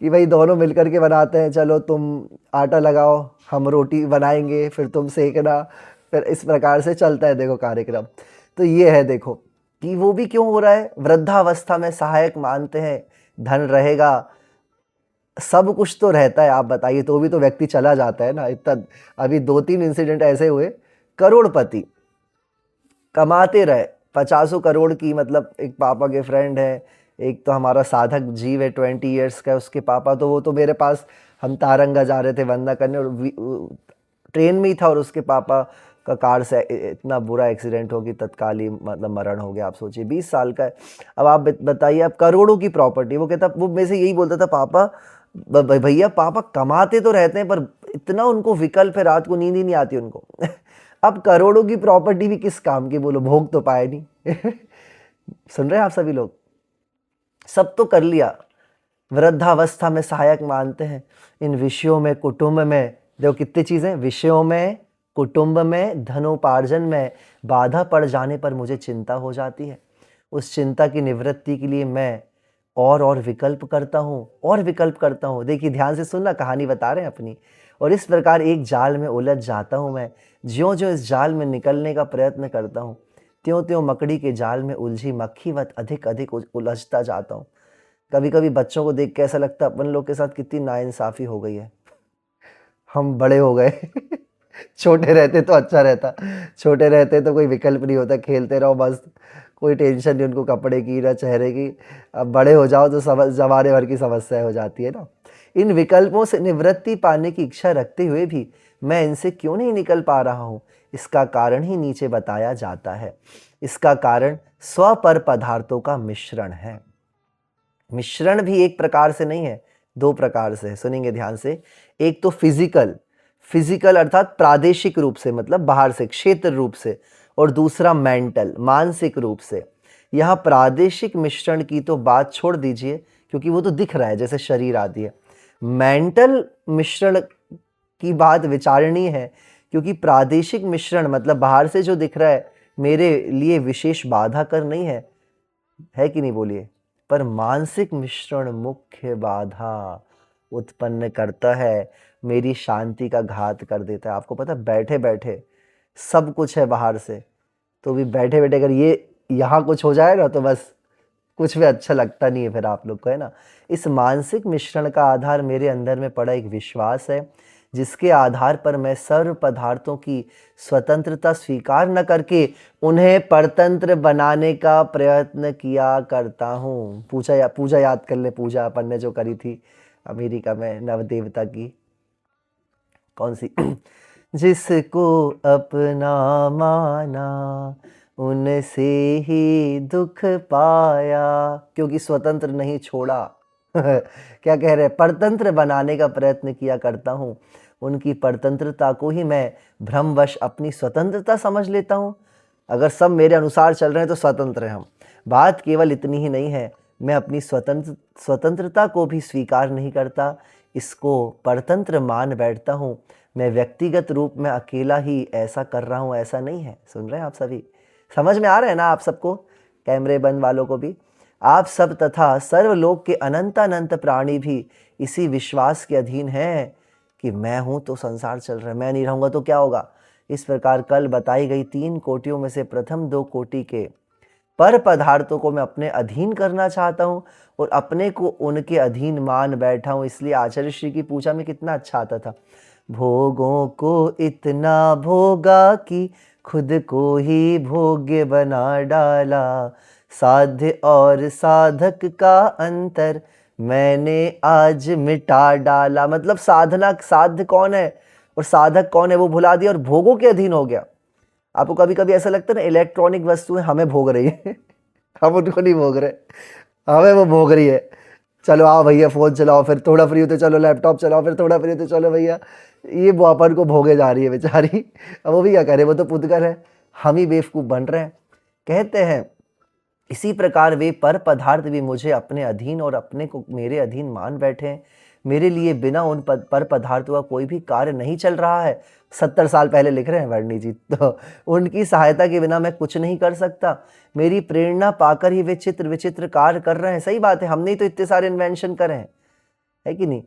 कि भाई दोनों मिल करके बनाते हैं, चलो तुम आटा लगाओ हम रोटी बनाएंगे, फिर तुम सेकना, फिर इस प्रकार से चलता है देखो कार्यक्रम। तो ये है देखो कि वो भी क्यों हो रहा है, वृद्धावस्था में सहायक मानते हैं। धन रहेगा, सब कुछ तो रहता है, आप बताइए, तो भी तो व्यक्ति चला जाता है ना। इतना अभी 2-3 इंसिडेंट ऐसे हुए, करोड़पति कमाते रहे 50 करोड़ की, मतलब एक पापा के फ्रेंड है, एक तो हमारा साधक जीव है 20 ईयर्स का, उसके पापा तो वो तो मेरे पास, हम तारंगा जा रहे थे वंदना करने और ट्रेन में ही था, और उसके पापा का कार से इतना बुरा एक्सीडेंट हो गया, तत्काली मतलब मरण हो गया। आप सोचिए 20 साल का है। अब आप बताइए, आप करोड़ों की प्रॉपर्टी, वो कहता, वो मेरे से यही बोलता था, पापा भैया पापा कमाते तो रहते हैं पर इतना उनको विकल्प है, रात को नींद ही नहीं आती उनको। अब करोड़ों की प्रॉपर्टी भी किस काम की, बोलो, भोग तो पाए नहीं। सुन रहे हैं आप सभी लोग, सब तो कर लिया, वृद्धावस्था में सहायक मानते हैं। इन विषयों में, कुटुंब में, देखो कितनी चीजें, विषयों में, कुटुंब में, धनोपार्जन में बाधा पड़ जाने पर मुझे चिंता हो जाती है। उस चिंता की निवृत्ति के लिए मैं और विकल्प करता हूँ, और विकल्प करता हूँ। देखिए ध्यान से सुनना, कहानी बता रहे हैं अपनी। और इस प्रकार एक जाल में उलझ जाता हूँ मैं। ज्यों ज्यों इस जाल में निकलने का प्रयत्न करता हूँ, त्यों त्यों मकड़ी के जाल में उलझी मक्खी वत अधिक अधिक उलझता जाता हूँ। कभी कभी बच्चों को देख के ऐसा लगता है अपन लोग के साथ कितनी नाइंसाफ़ी हो गई है, हम बड़े हो गए। छोटे रहते तो अच्छा रहता, छोटे रहते तो कोई विकल्प नहीं होता, खेलते रहो मस्त, कोई टेंशन नहीं उनको कपड़े की ना चेहरे की। अब बड़े हो जाओ तो जमाने भर की समस्या हो जाती है ना। इन विकल्पों से निवृत्ति पाने की इच्छा रखते हुए भी मैं इनसे क्यों नहीं निकल पा रहा हूँ, इसका कारण ही नीचे बताया जाता है। इसका कारण स्वपर पदार्थों का मिश्रण है। मिश्रण भी एक प्रकार से नहीं है, 2 प्रकार से है, सुनेंगे ध्यान से। एक तो फिजिकल, फिजिकल अर्थात प्रादेशिक रूप से, मतलब बाहर से, क्षेत्र रूप से, और दूसरा मेंटल, मानसिक रूप से। यहाँ प्रादेशिक मिश्रण की तो बात छोड़ दीजिए, क्योंकि वो तो दिख रहा है जैसे शरीर आदि है। मेंटल मिश्रण की बात विचारणीय है, क्योंकि प्रादेशिक मिश्रण मतलब बाहर से जो दिख रहा है मेरे लिए विशेष बाधा कर नहीं है कि नहीं बोलिए, पर मानसिक मिश्रण मुख्य बाधा उत्पन्न करता है, मेरी शांति का घात कर देता है। आपको पता है, बैठे बैठे सब कुछ है बाहर से, तो भी बैठे बैठे अगर ये यहाँ कुछ हो जाए ना तो बस कुछ भी अच्छा लगता नहीं है फिर आप लोग को, है ना। इस मानसिक मिश्रण का आधार मेरे अंदर में पड़ा एक विश्वास है जिसके आधार पर मैं सर्व पदार्थों की स्वतंत्रता स्वीकार न करके उन्हें परतंत्र बनाने का प्रयत्न किया करता हूँ। पूजा याद कर ले, पूजा अपन ने जो करी थी अमेरिका में नवदेवता की, कौन सी जिसको अपना माना उनसे ही दुख पाया, क्योंकि स्वतंत्र नहीं छोड़ा। क्या कह रहे हैं? परतंत्र बनाने का प्रयत्न किया करता हूँ, उनकी परतंत्रता को ही मैं भ्रमवश अपनी स्वतंत्रता समझ लेता हूँ। अगर सब मेरे अनुसार चल रहे हैं तो स्वतंत्र हैं हम। बात केवल इतनी ही नहीं है, मैं अपनी स्वतंत्रता को भी स्वीकार नहीं करता, इसको परतंत्र मान बैठता हूँ। मैं व्यक्तिगत रूप में अकेला ही ऐसा कर रहा हूँ, ऐसा नहीं है। सुन रहे हैं आप सभी? समझ में आ रहा है ना आप सबको? कैमरे बंद वालों को भी। आप सब तथा सर्वलोक के अनंत प्राणी भी इसी विश्वास के अधीन हैं कि मैं हूँ तो संसार चल रहा है, मैं नहीं रहूँगा तो क्या होगा। इस प्रकार कल बताई गई 3 कोटियों में से प्रथम 2 कोटि के पर पदार्थों को मैं अपने अधीन करना चाहता हूँ और अपने को उनके अधीन मान बैठा हूँ। इसलिए आचार्य श्री की पूजा में कितना अच्छा आता था, भोगों को इतना भोगा कि खुद को ही भोग्य बना डाला, साध्य और साधक का अंतर मैंने आज मिटा डाला। मतलब साधना, साध्य कौन है और साधक कौन है वो भुला दिया और भोगों के अधीन हो गया। आपको कभी कभी ऐसा लगता है ना, इलेक्ट्रॉनिक वस्तुएं हमें भोग रही है हम उनको नहीं भोग रहे, हमें वो भोग रही है। चलो आओ भैया फ़ोन चलाओ, फिर थोड़ा फ्री होते चलो लैपटॉप चलाओ, फिर थोड़ा फ्री होते चलो भैया, ये वो अपन को भोगे जा रही है बेचारी। अब वो भी क्या करे, वो तो पुतगल है, हम ही बेवकूफ़ बन रहे हैं। कहते हैं इसी प्रकार वे पर पदार्थ भी मुझे अपने अधीन और अपने को मेरे अधीन मान बैठे हैं। मेरे लिए बिना उन पर पदार्थों का कोई भी कार्य नहीं चल रहा है। 70 साल पहले लिख रहे हैं वर्णी जी, तो उनकी सहायता के बिना मैं कुछ नहीं कर सकता। मेरी प्रेरणा पाकर ही वे चित्र विचित्र कार्य कर रहे हैं। सही बात है, हमने ही तो इतने सारे इन्वेंशन करे हैं, है कि नहीं?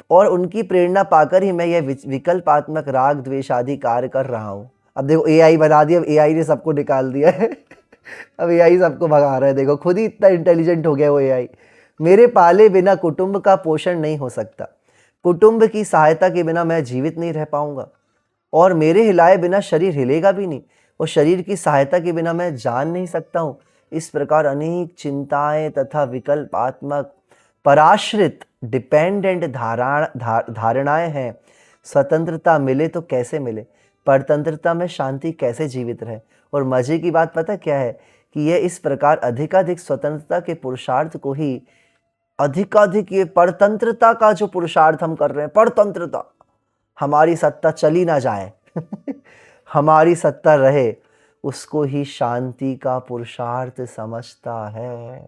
और उनकी प्रेरणा पाकर ही मैं यह विकल्पात्मक राग द्वेष आदि कार्य कर रहा हूँ। अब देखो एआई बना दिया, अब एआई ने सबको निकाल दिया है अब एआई सबको भगा रहा है, देखो खुद ही इतना इंटेलिजेंट हो गया वो एआई। मेरे पाले बिना कुटुंब का पोषण नहीं हो सकता, कुटुंब की सहायता के बिना मैं जीवित नहीं रह पाऊंगा, और मेरे हिलाए बिना शरीर हिलेगा भी नहीं, और शरीर की सहायता के बिना मैं जान नहीं सकता हूँ। इस प्रकार अनेक चिंताएं तथा विकल्पात्मक पराश्रित डिपेंडेंट धारणाएं हैं। स्वतंत्रता मिले तो कैसे मिले, परतंत्रता में शांति कैसे जीवित रहे। और मजे की बात पता क्या है कि यह इस प्रकार अधिकाधिक स्वतंत्रता के पुरुषार्थ को ही अधिकाधिक, ये परतंत्रता का जो पुरुषार्थ हम कर रहे हैं, परतंत्रता, हमारी सत्ता चली ना जाए हमारी सत्ता रहे, उसको ही शांति का पुरुषार्थ समझता है।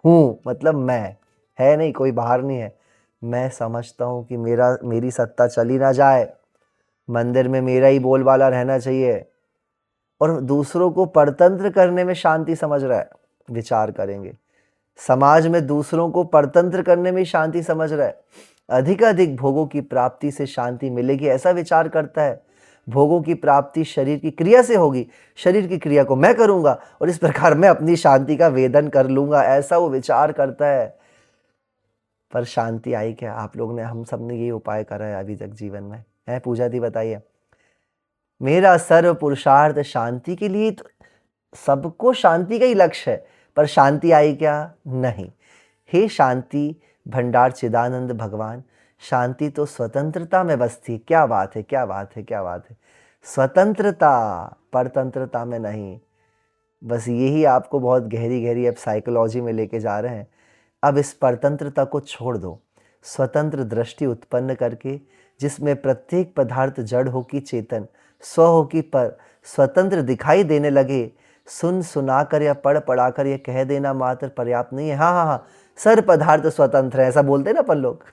हूँ मतलब मैं, है नहीं, कोई बाहर नहीं है। मैं समझता हूँ कि मेरी सत्ता चली ना जाए, मंदिर में मेरा ही बोलबाला रहना चाहिए, और दूसरों को परतंत्र करने में शांति समझ रहा है। विचार करेंगे, समाज में दूसरों को परतंत्र करने में शांति समझ रहा है। अधिकाधिक भोगों की प्राप्ति से शांति मिलेगी ऐसा विचार करता है। भोगों की प्राप्ति शरीर की क्रिया से होगी, शरीर की क्रिया को मैं करूंगा और इस प्रकार मैं अपनी शांति का वेदन कर लूंगा, ऐसा वो विचार करता है। पर शांति आई क्या? आप लोग ने, हम सब ने ये उपाय करा है अभी तक जीवन में, है? पूजा दी बताइए। मेरा सर्व पुरुषार्थ शांति के लिए, तो सबको शांति का ही लक्ष्य है, पर शांति आई क्या? नहीं। हे शांति भंडार चिदानंद भगवान, शांति तो स्वतंत्रता में बसती। क्या बात है, क्या बात है, क्या बात है! स्वतंत्रता, परतंत्रता में नहीं। बस यही आपको बहुत गहरी गहरी अब साइकोलॉजी में लेके जा रहे हैं। अब इस परतंत्रता को छोड़ दो, स्वतंत्र दृष्टि उत्पन्न करके, जिसमें प्रत्येक पदार्थ जड़ हो कि चेतन, स्व हो कि पर, स्वतंत्र दिखाई देने लगे। सुन सुनाकर या पढ़ पढ़ाकर यह कह देना मात्र पर्याप्त नहीं है। हाँ हाँ हाँ, सर पदार्थ स्वतंत्र है, ऐसा बोलते हैं ना अपन लोग,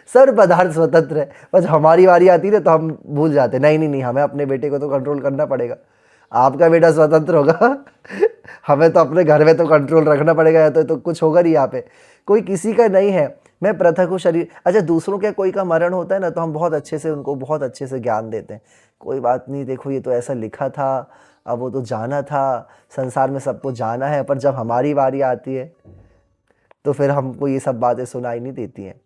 सर पदार्थ स्वतंत्र है। बस हमारी बारी आती है तो हम भूल जाते, नहीं नहीं नहीं, हमें अपने बेटे को तो कंट्रोल करना पड़ेगा। आपका बेटा स्वतंत्र होगा हमें तो अपने घर में तो कंट्रोल रखना पड़ेगा, तो कुछ होगा नहीं यहाँ पे, कोई किसी का नहीं है। मैं पृथक हूँ शरीर। अच्छा, दूसरों के कोई का मरण होता है ना, तो हम बहुत अच्छे से उनको बहुत अच्छे से ज्ञान देते हैं, कोई बात नहीं, देखो ये तो ऐसा लिखा था, अब वो तो जाना था, संसार में सबको जाना है। पर जब हमारी बारी आती है तो फिर हमको ये सब बातें सुनाई नहीं देती हैं।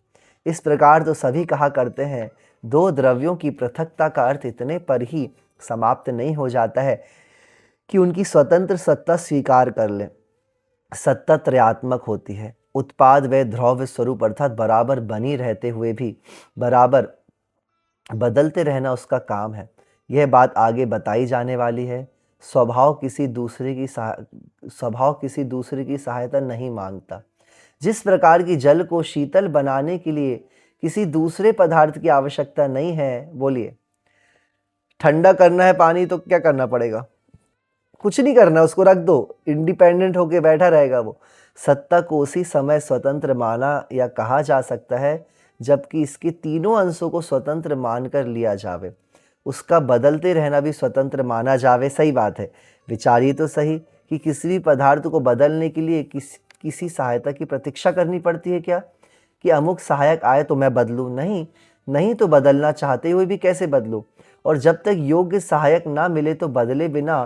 इस प्रकार तो सभी कहा करते हैं, दो द्रव्यों की पृथकता का अर्थ इतने पर ही समाप्त नहीं हो जाता है कि उनकी स्वतंत्र सत्ता स्वीकार कर लें। सत्ता त्रयात्मक होती है, उत्पाद व द्रव्य स्वरूप अर्थात बराबर बनी रहते हुए भी बराबर बदलते रहना उसका काम है। यह बात आगे बताई जाने वाली है। स्वभाव किसी दूसरे की सहायता नहीं मांगता। जिस प्रकार की जल को शीतल बनाने के लिए किसी दूसरे पदार्थ की आवश्यकता नहीं है, बोलिए, ठंडा करना है पानी तो क्या करना पड़ेगा? कुछ नहीं करना, उसको रख दो, इंडिपेंडेंट होके बैठा रहेगा वो। सत्ता को उसी समय स्वतंत्र माना या कहा जा सकता है जबकि इसके तीनों अंशों को स्वतंत्र मानकर लिया जावे। उसका बदलते रहना भी स्वतंत्र माना जावे। सही बात है, विचारिए तो सही कि किसी भी पदार्थ को बदलने के लिए किसी सहायता की प्रतीक्षा करनी पड़ती है क्या? कि अमुक सहायक आए तो मैं बदलूं? नहीं, नहीं तो बदलना चाहते हुए भी कैसे बदलूं? और जब तक योग्य सहायक ना मिले तो बदले बिना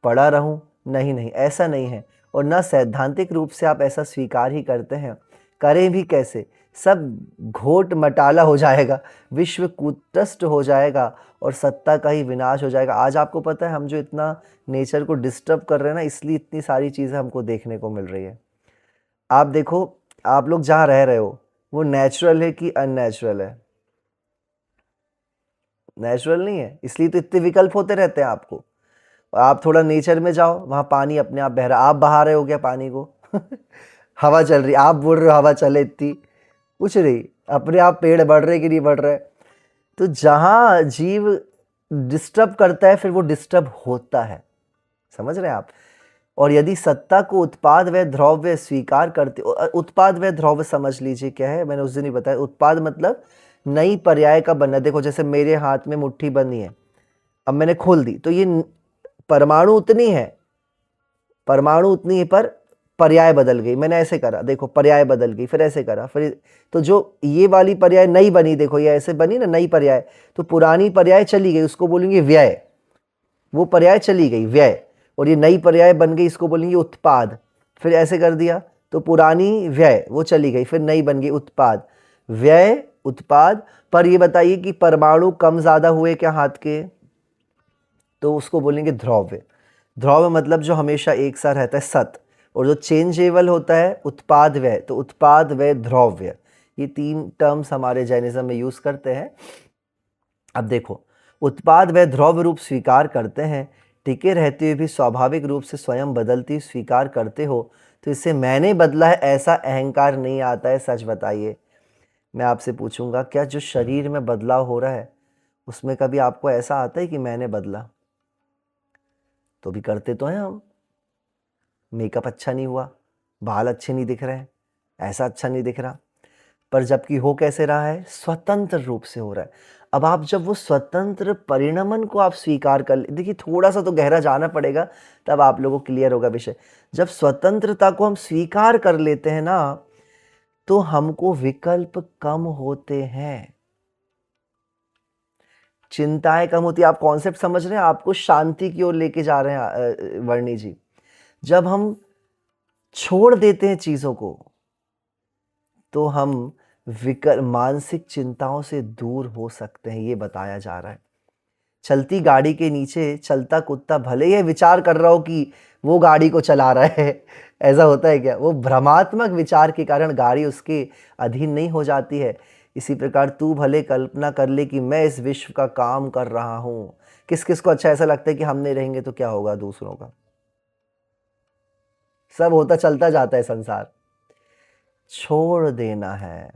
पड़ा रहूं? नहीं नहीं, ऐसा नहीं है। और न सैद्धांतिक रूप से आप ऐसा स्वीकार ही करते हैं। करें भी कैसे? सब घोट मटाला हो जाएगा, विश्व कूटस्थ हो जाएगा और सत्ता का ही विनाश हो जाएगा। आज आपको पता है हम जो इतना नेचर को डिस्टर्ब कर रहे हैं ना, इसलिए इतनी सारी चीज़ें हमको देखने को मिल रही है। आप देखो, आप लोग जहाँ रह रहे हो वो नेचुरल है कि अननेचुरल है? नेचुरल नहीं है, इसलिए तो इतने विकल्प होते रहते हैं आपको। आप थोड़ा नेचर में जाओ, वहाँ पानी अपने आप बह रहा है। आप बहा रहे हो क्या पानी को? हवा चल रही, आप बोल रहे हो हवा चले इतनी, कुछ नहीं, अपने आप पेड़ बढ़ रहे कि नहीं बढ़ रहे। तो जहाँ जीव डिस्टर्ब करता है फिर वो डिस्टर्ब होता है, समझ रहे हैं आप? और यदि सत्ता को उत्पाद व द्रव्य स्वीकार करते, उत्पाद व द्रव्य समझ लीजिए क्या है, मैंने उस दिन ही बताया। उत्पाद मतलब नई पर्याय का बनना। देखो जैसे मेरे हाथ में मुट्ठी बंदी है, अब मैंने खोल दी तो ये परमाणु उतनी है, परमाणु उतनी है पर पर्याय बदल गई। मैंने ऐसे करा, देखो पर्याय बदल गई, फिर ऐसे करा, फिर तो जो ये वाली पर्याय नई बनी, देखो ये ऐसे बनी ना नई पर्याय, तो पुरानी पर्याय चली गई, उसको बोलेंगे व्यय। वो पर्याय चली गई व्यय, और ये नई पर्याय बन गई, इसको बोलेंगे उत्पाद। फिर ऐसे कर दिया तो पुरानी व्यय वो चली गई, फिर नई बन गई उत्पाद। व्यय उत्पाद। पर ये बताइए कि परमाणु कम ज़्यादा हुए क्या हाथ के? तो उसको बोलेंगे द्रव्य। द्रव्य मतलब जो हमेशा एक सा रहता है, सत। और जो चेंजेबल होता है उत्पाद व्यय। तो उत्पाद व्यय द्रव्य, ये तीन टर्म्स हमारे जैनिज्म में यूज़ करते हैं। अब देखो, उत्पाद व द्रव्य रूप स्वीकार करते हैं, टिके रहते हुए भी स्वाभाविक रूप से स्वयं बदलती स्वीकार करते हो, तो इससे मैंने बदला है ऐसा अहंकार नहीं आता है? सच बताइए। मैं आपसे पूछूंगा, क्या जो शरीर में बदलाव हो रहा है उसमें कभी आपको ऐसा आता है कि मैंने बदला? तो भी करते तो हैं हम। मेकअप अच्छा नहीं हुआ, बाल अच्छे नहीं दिख रहे हैं, ऐसा अच्छा नहीं दिख रहा, पर जबकि हो कैसे रहा है? स्वतंत्र रूप से हो रहा है। अब आप जब वो स्वतंत्र परिणमन को आप स्वीकार कर ले, देखिए थोड़ा सा तो गहरा जाना पड़ेगा तब आप लोगों को क्लियर होगा विषय। जब स्वतंत्रता को हम स्वीकार कर लेते हैं ना, तो हमको विकल्प कम होते हैं, चिंताएं कम होती है। आप कॉन्सेप्ट समझ रहे हैं? आपको शांति की ओर लेके जा रहे हैं वर्णी जी। जब हम छोड़ देते हैं चीजों को तो हम मानसिक चिंताओं से दूर हो सकते हैं, ये बताया जा रहा है। चलती गाड़ी के नीचे चलता कुत्ता भले ही विचार कर रहा हो कि वो गाड़ी को चला रहा है, ऐसा होता है क्या? वो भ्रमात्मक विचार के कारण गाड़ी उसके अधीन नहीं हो जाती है। इसी प्रकार तू भले कल्पना कर ले कि मैं इस विश्व का काम कर रहा हूं। किस किस को अच्छा ऐसा लगता है कि हम नहीं रहेंगे तो क्या होगा दूसरों का? सब होता चलता जाता है संसार। छोड़ देना है,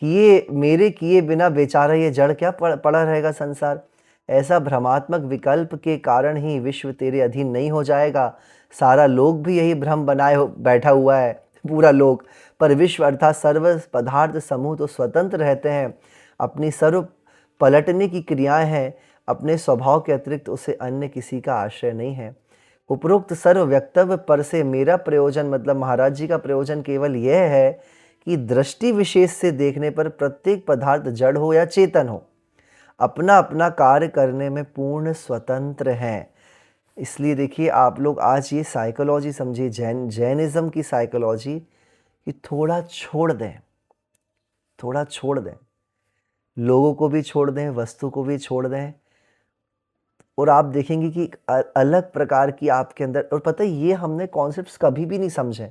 किए मेरे किए बिना बेचारा ये जड़ क्या पड़ा रहेगा संसार। ऐसा भ्रमात्मक विकल्प के कारण ही विश्व तेरे अधीन नहीं हो जाएगा। सारा लोक भी यही भ्रम बनाए बैठा हुआ है, पूरा लोक। पर विश्व अर्थात सर्व पदार्थ समूह तो स्वतंत्र रहते हैं, अपनी सर्व पलटने की क्रियाएं हैं, अपने स्वभाव के अतिरिक्त उसे अन्य किसी का आश्रय नहीं है। उपरोक्त सर्व वक्तव्य पर से मेरा प्रयोजन मतलब महाराज जी का प्रयोजन केवल यह है कि दृष्टि विशेष से देखने पर प्रत्येक पदार्थ जड़ हो या चेतन हो, अपना अपना कार्य करने में पूर्ण स्वतंत्र हैं। इसलिए देखिए आप लोग आज ये साइकोलॉजी समझिए, जैनिज्म की साइकोलॉजी, कि थोड़ा छोड़ दें, थोड़ा छोड़ दें। लोगों को भी छोड़ दें, वस्तु को भी छोड़ दें, और आप देखेंगे कि एक अलग प्रकार की आपके अंदर, और पता है ये हमने कॉन्सेप्ट्स कभी भी नहीं समझे।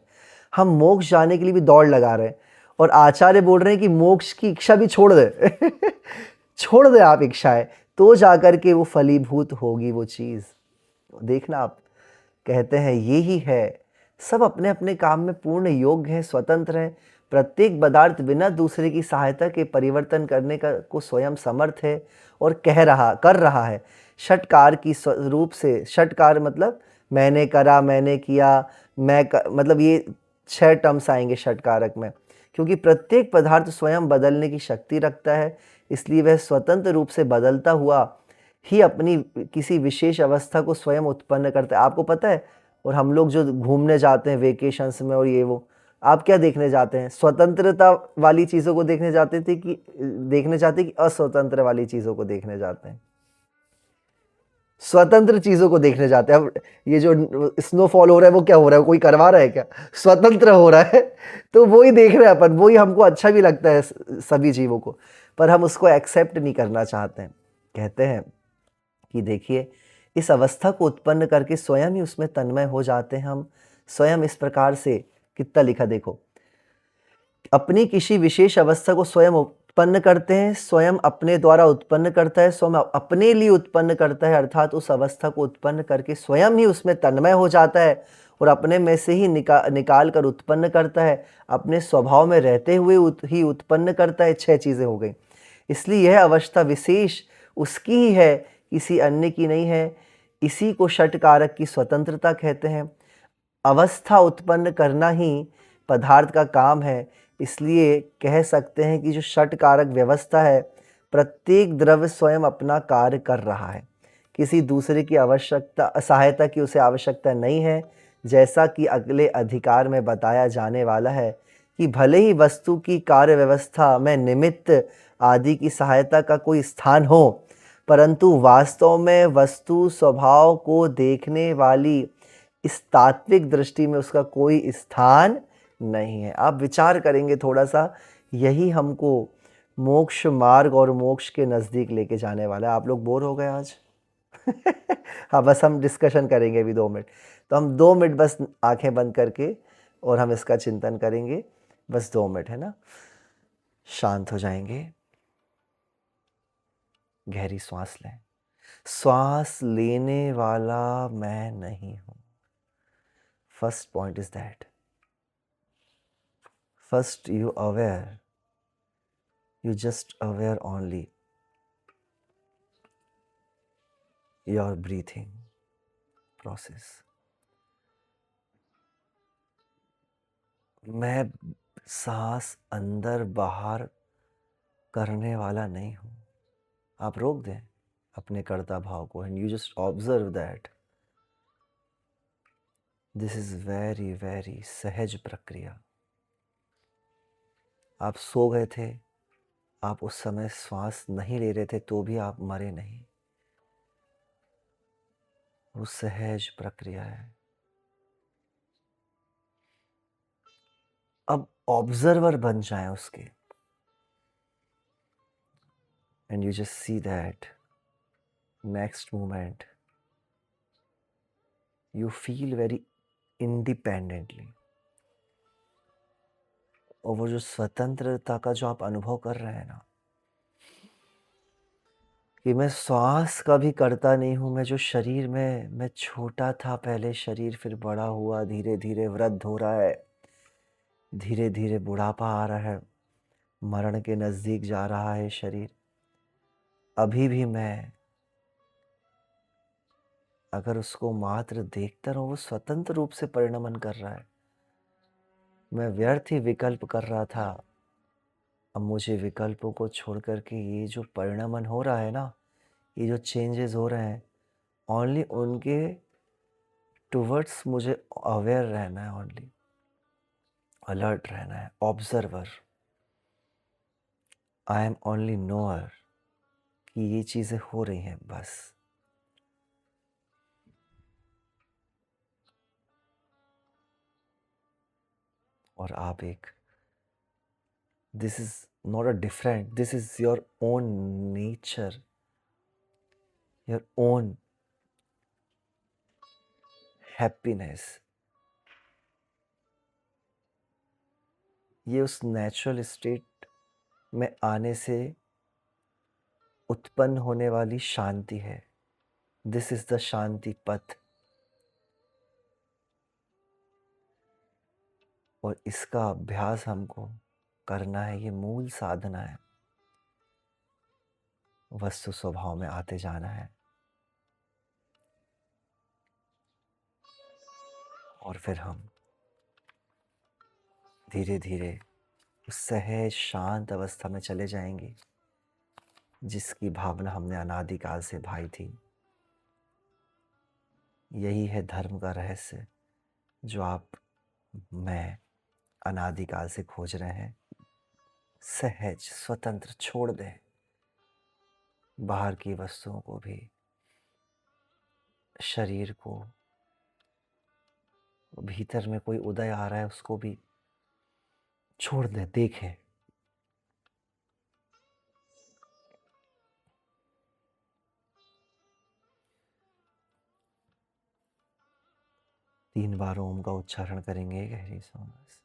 हम मोक्ष जाने के लिए भी दौड़ लगा रहे हैं, और आचार्य बोल रहे हैं कि मोक्ष की इच्छा भी छोड़ दे छोड़ दे आप इच्छाएं, तो जाकर के वो फलीभूत होगी वो चीज़। देखना आप, कहते हैं ये ही है, सब अपने अपने काम में पूर्ण योग्य हैं, स्वतंत्र हैं। प्रत्येक पदार्थ बिना दूसरे की सहायता के परिवर्तन करने का को स्वयं समर्थ है और कर रहा है। षटकार की रूप से, षटकार मतलब मैंने करा, मैंने किया, मतलब ये 6 टर्म्स आएंगे षटकारक में। क्योंकि प्रत्येक पदार्थ स्वयं बदलने की शक्ति रखता है, इसलिए वह स्वतंत्र रूप से बदलता हुआ ही अपनी किसी विशेष अवस्था को स्वयं उत्पन्न करता है। आपको पता है, और हम लोग जो घूमने जाते हैं वेकेशंस में और ये वो, आप क्या देखने जाते हैं? स्वतंत्रता वाली चीज़ों को देखने जाते थे कि असवतंत्र वाली चीज़ों को देखने जाते हैं? स्वतंत्र चीज़ों को देखने जाते हैं। अब ये जो स्नोफॉल हो रहा है वो क्या हो रहा है? कोई करवा रहा है क्या? स्वतंत्र हो रहा है तो वही देख रहे हैं अपन, वही हमको अच्छा भी लगता है सभी जीवों को, पर हम उसको एक्सेप्ट नहीं करना चाहते हैं। कहते हैं कि देखिए, इस अवस्था को उत्पन्न करके स्वयं ही उसमें तन्मय हो जाते हैं हम। स्वयं इस प्रकार से, कितना लिखा देखो, अपनी किसी विशेष अवस्था को स्वयं उत्पन्न करते हैं, स्वयं अपने द्वारा उत्पन्न करता है, स्वयं अपने लिए उत्पन्न करता है, अर्थात उस अवस्था को उत्पन्न करके स्वयं ही उसमें तन्मय हो जाता है और अपने में से ही निकाल कर उत्पन्न करता है, अपने स्वभाव में रहते हुए ही उत्पन्न करता है। 6 चीज़ें हो गई। इसलिए यह अवस्था विशेष उसकी ही है, किसी अन्य की नहीं है। इसी को षटकारक की स्वतंत्रता कहते हैं। अवस्था उत्पन्न करना ही पदार्थ का काम है। इसलिए कह सकते हैं कि जो षटकारक व्यवस्था है, प्रत्येक द्रव्य स्वयं अपना कार्य कर रहा है, किसी दूसरे की सहायता की उसे आवश्यकता नहीं है। जैसा कि अगले अधिकार में बताया जाने वाला है कि भले ही वस्तु की कार्य व्यवस्था में निमित्त आदि की सहायता का कोई स्थान हो, परंतु वास्तव में वस्तु स्वभाव को देखने वाली इस तात्विक दृष्टि में उसका कोई स्थान नहीं है। आप विचार करेंगे थोड़ा सा, यही हमको मोक्ष मार्ग और मोक्ष के नज़दीक लेके जाने वाला है। आप लोग बोर हो गए आज? हाँ, बस हम डिस्कशन करेंगे अभी 2 मिनट, तो हम 2 मिनट बस आंखें बंद करके और हम इसका चिंतन करेंगे। बस 2 मिनट है ना, शांत हो जाएंगे, गहरी सांस लें। श्वास लेने वाला मैं नहीं हूं। First point is that, first you just aware only your breathing process. मैं सांस अंदर बाहर करने वाला नहीं हूं। आप रोक दें अपने कर्ता भाव को, and you just observe that this is very very सहज प्रक्रिया। आप सो गए थे, आप उस समय श्वास नहीं ले रहे थे, तो भी आप मरे नहीं। वो सहज प्रक्रिया है। अब ऑब्जर्वर बन जाएं उसके, and you just see that next moment you feel very independently, और वो जो स्वतंत्रता का जो आप अनुभव कर रहे हैं ना, कि मैं श्वास का भी करता नहीं हूँ, मैं जो शरीर में मैं छोटा था पहले, शरीर फिर बड़ा हुआ, धीरे धीरे वृद्ध हो रहा है, धीरे धीरे बुढ़ापा आ रहा है, मरण के नज़दीक जा रहा है शरीर। अभी भी मैं अगर उसको मात्र देखता रहूं, वो स्वतंत्र रूप से परिणमन कर रहा है। मैं व्यर्थ ही विकल्प कर रहा था, अब मुझे विकल्पों को छोड़ करके ये जो परिणमन हो रहा है ना, ये जो चेंजेस हो रहे हैं, ओनली उनके टुवर्ड्स मुझे अवेयर रहना है, ओनली अलर्ट रहना है, observer. I am only knower कि ये चीज़ें हो रही हैं बस। और आप एक, this is not a different. This is your own nature, your own happiness. ये उस नेचुरल स्टेट में आने से उत्पन्न होने वाली शांति है. दिस इज द शांति पथ. और इसका अभ्यास हमको करना है. ये मूल साधना है. वस्तु स्वभाव में आते जाना है. और फिर हम धीरे धीरे उस सहज शांत अवस्था में चले जाएंगे जिसकी भावना हमने अनादिकाल से भाई थी. यही है धर्म का रहस्य जो आप, मैं अनादिकाल से खोज रहे हैं. सहज स्वतंत्र छोड़ दें बाहर की वस्तुओं को भी, शरीर को. भीतर में कोई उदय आ रहा है उसको भी छोड़ दें. देखें तीन बार ओम का उच्चारण करेंगे गहरी सांस.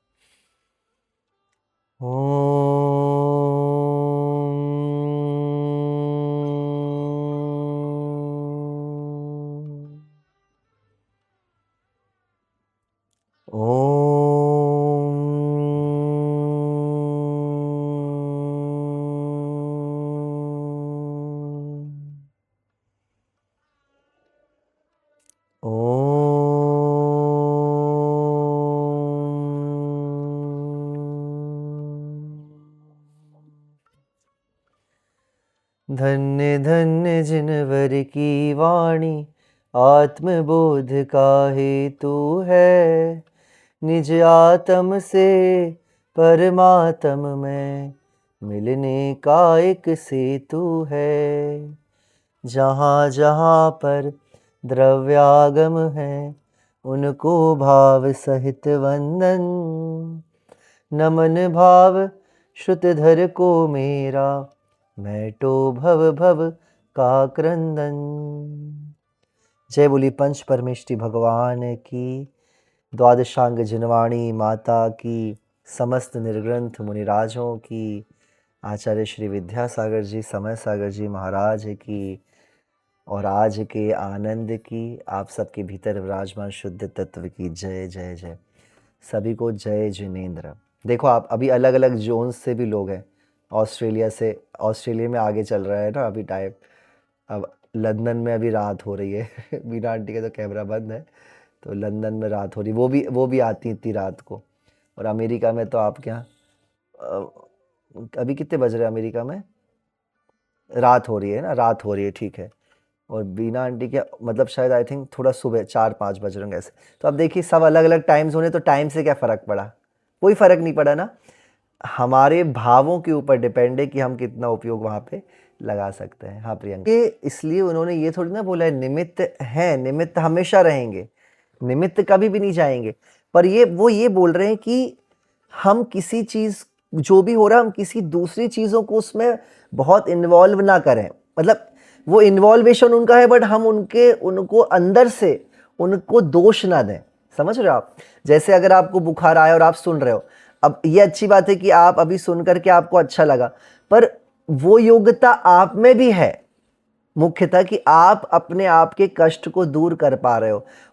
धन्य धन्य जिनवर की वाणी आत्मबोध का हेतु है. निज आत्म से परमात्म में मिलने का एक सेतु है. जहाँ जहाँ पर द्रव्यागम है उनको भाव सहित वंदन. नमन भाव श्रुतधर को मेरा, मैटो भव भव का क्रंदन. जय बोली पंच परमेष्टि भगवान की. द्वादशांग जिनवाणी माता की. समस्त निर्ग्रंथ मुनिराजों की. आचार्य श्री विद्यासागर जी, समय सागर जी महाराज की. और आज के आनंद की, आप सबके भीतर विराजमान शुद्ध तत्व की जय जय जय. सभी को जय जिनेंद्र. देखो आप, अभी अलग अलग जोन से भी लोग हैं. ऑस्ट्रेलिया से, ऑस्ट्रेलिया में आगे चल रहा है ना अभी टाइम. अब लंदन में अभी रात हो रही है. मीना आंटी का तो कैमरा बंद है, तो लंदन में रात हो रही. वो भी आती इतनी रात को. और अमेरिका में तो आप क्या, अभी कितने बज रहे हैं अमेरिका में? रात हो रही है ना, रात हो रही है, ठीक है. और बीना आंटी के मतलब शायद आई थिंक थोड़ा सुबह 4-5 बज रहे होंगे ऐसे. तो अब देखिए सब अलग अलग टाइम्स होने, तो टाइम से क्या फ़र्क पड़ा? कोई फ़र्क नहीं पड़ा ना. हमारे भावों के ऊपर डिपेंड है कि हम कितना उपयोग वहाँ पे लगा सकते हैं. हाँ प्रियंका, ये इसलिए उन्होंने ये थोड़ी ना बोला है निमित्त हैं, निमित्त हमेशा रहेंगे, निमित्त कभी भी नहीं जाएंगे. पर वो ये बोल रहे हैं कि हम किसी चीज़, जो भी हो रहा है, हम किसी दूसरी चीज़ों को उसमें बहुत इन्वॉल्व ना करें. मतलब वो इन्वॉल्वेशन उनका है, बट हम उनको अंदर से उनको दोष ना दें. समझ रहे हो आप? जैसे अगर आपको बुखार आया और आप सुन रहे हो, अब ये अच्छी बात है कि आप अभी सुन करके आपको अच्छा लगा, पर वो योग्यता आप में भी है मुख्यतः कि आप अपने आप के कष्ट को दूर कर पा रहे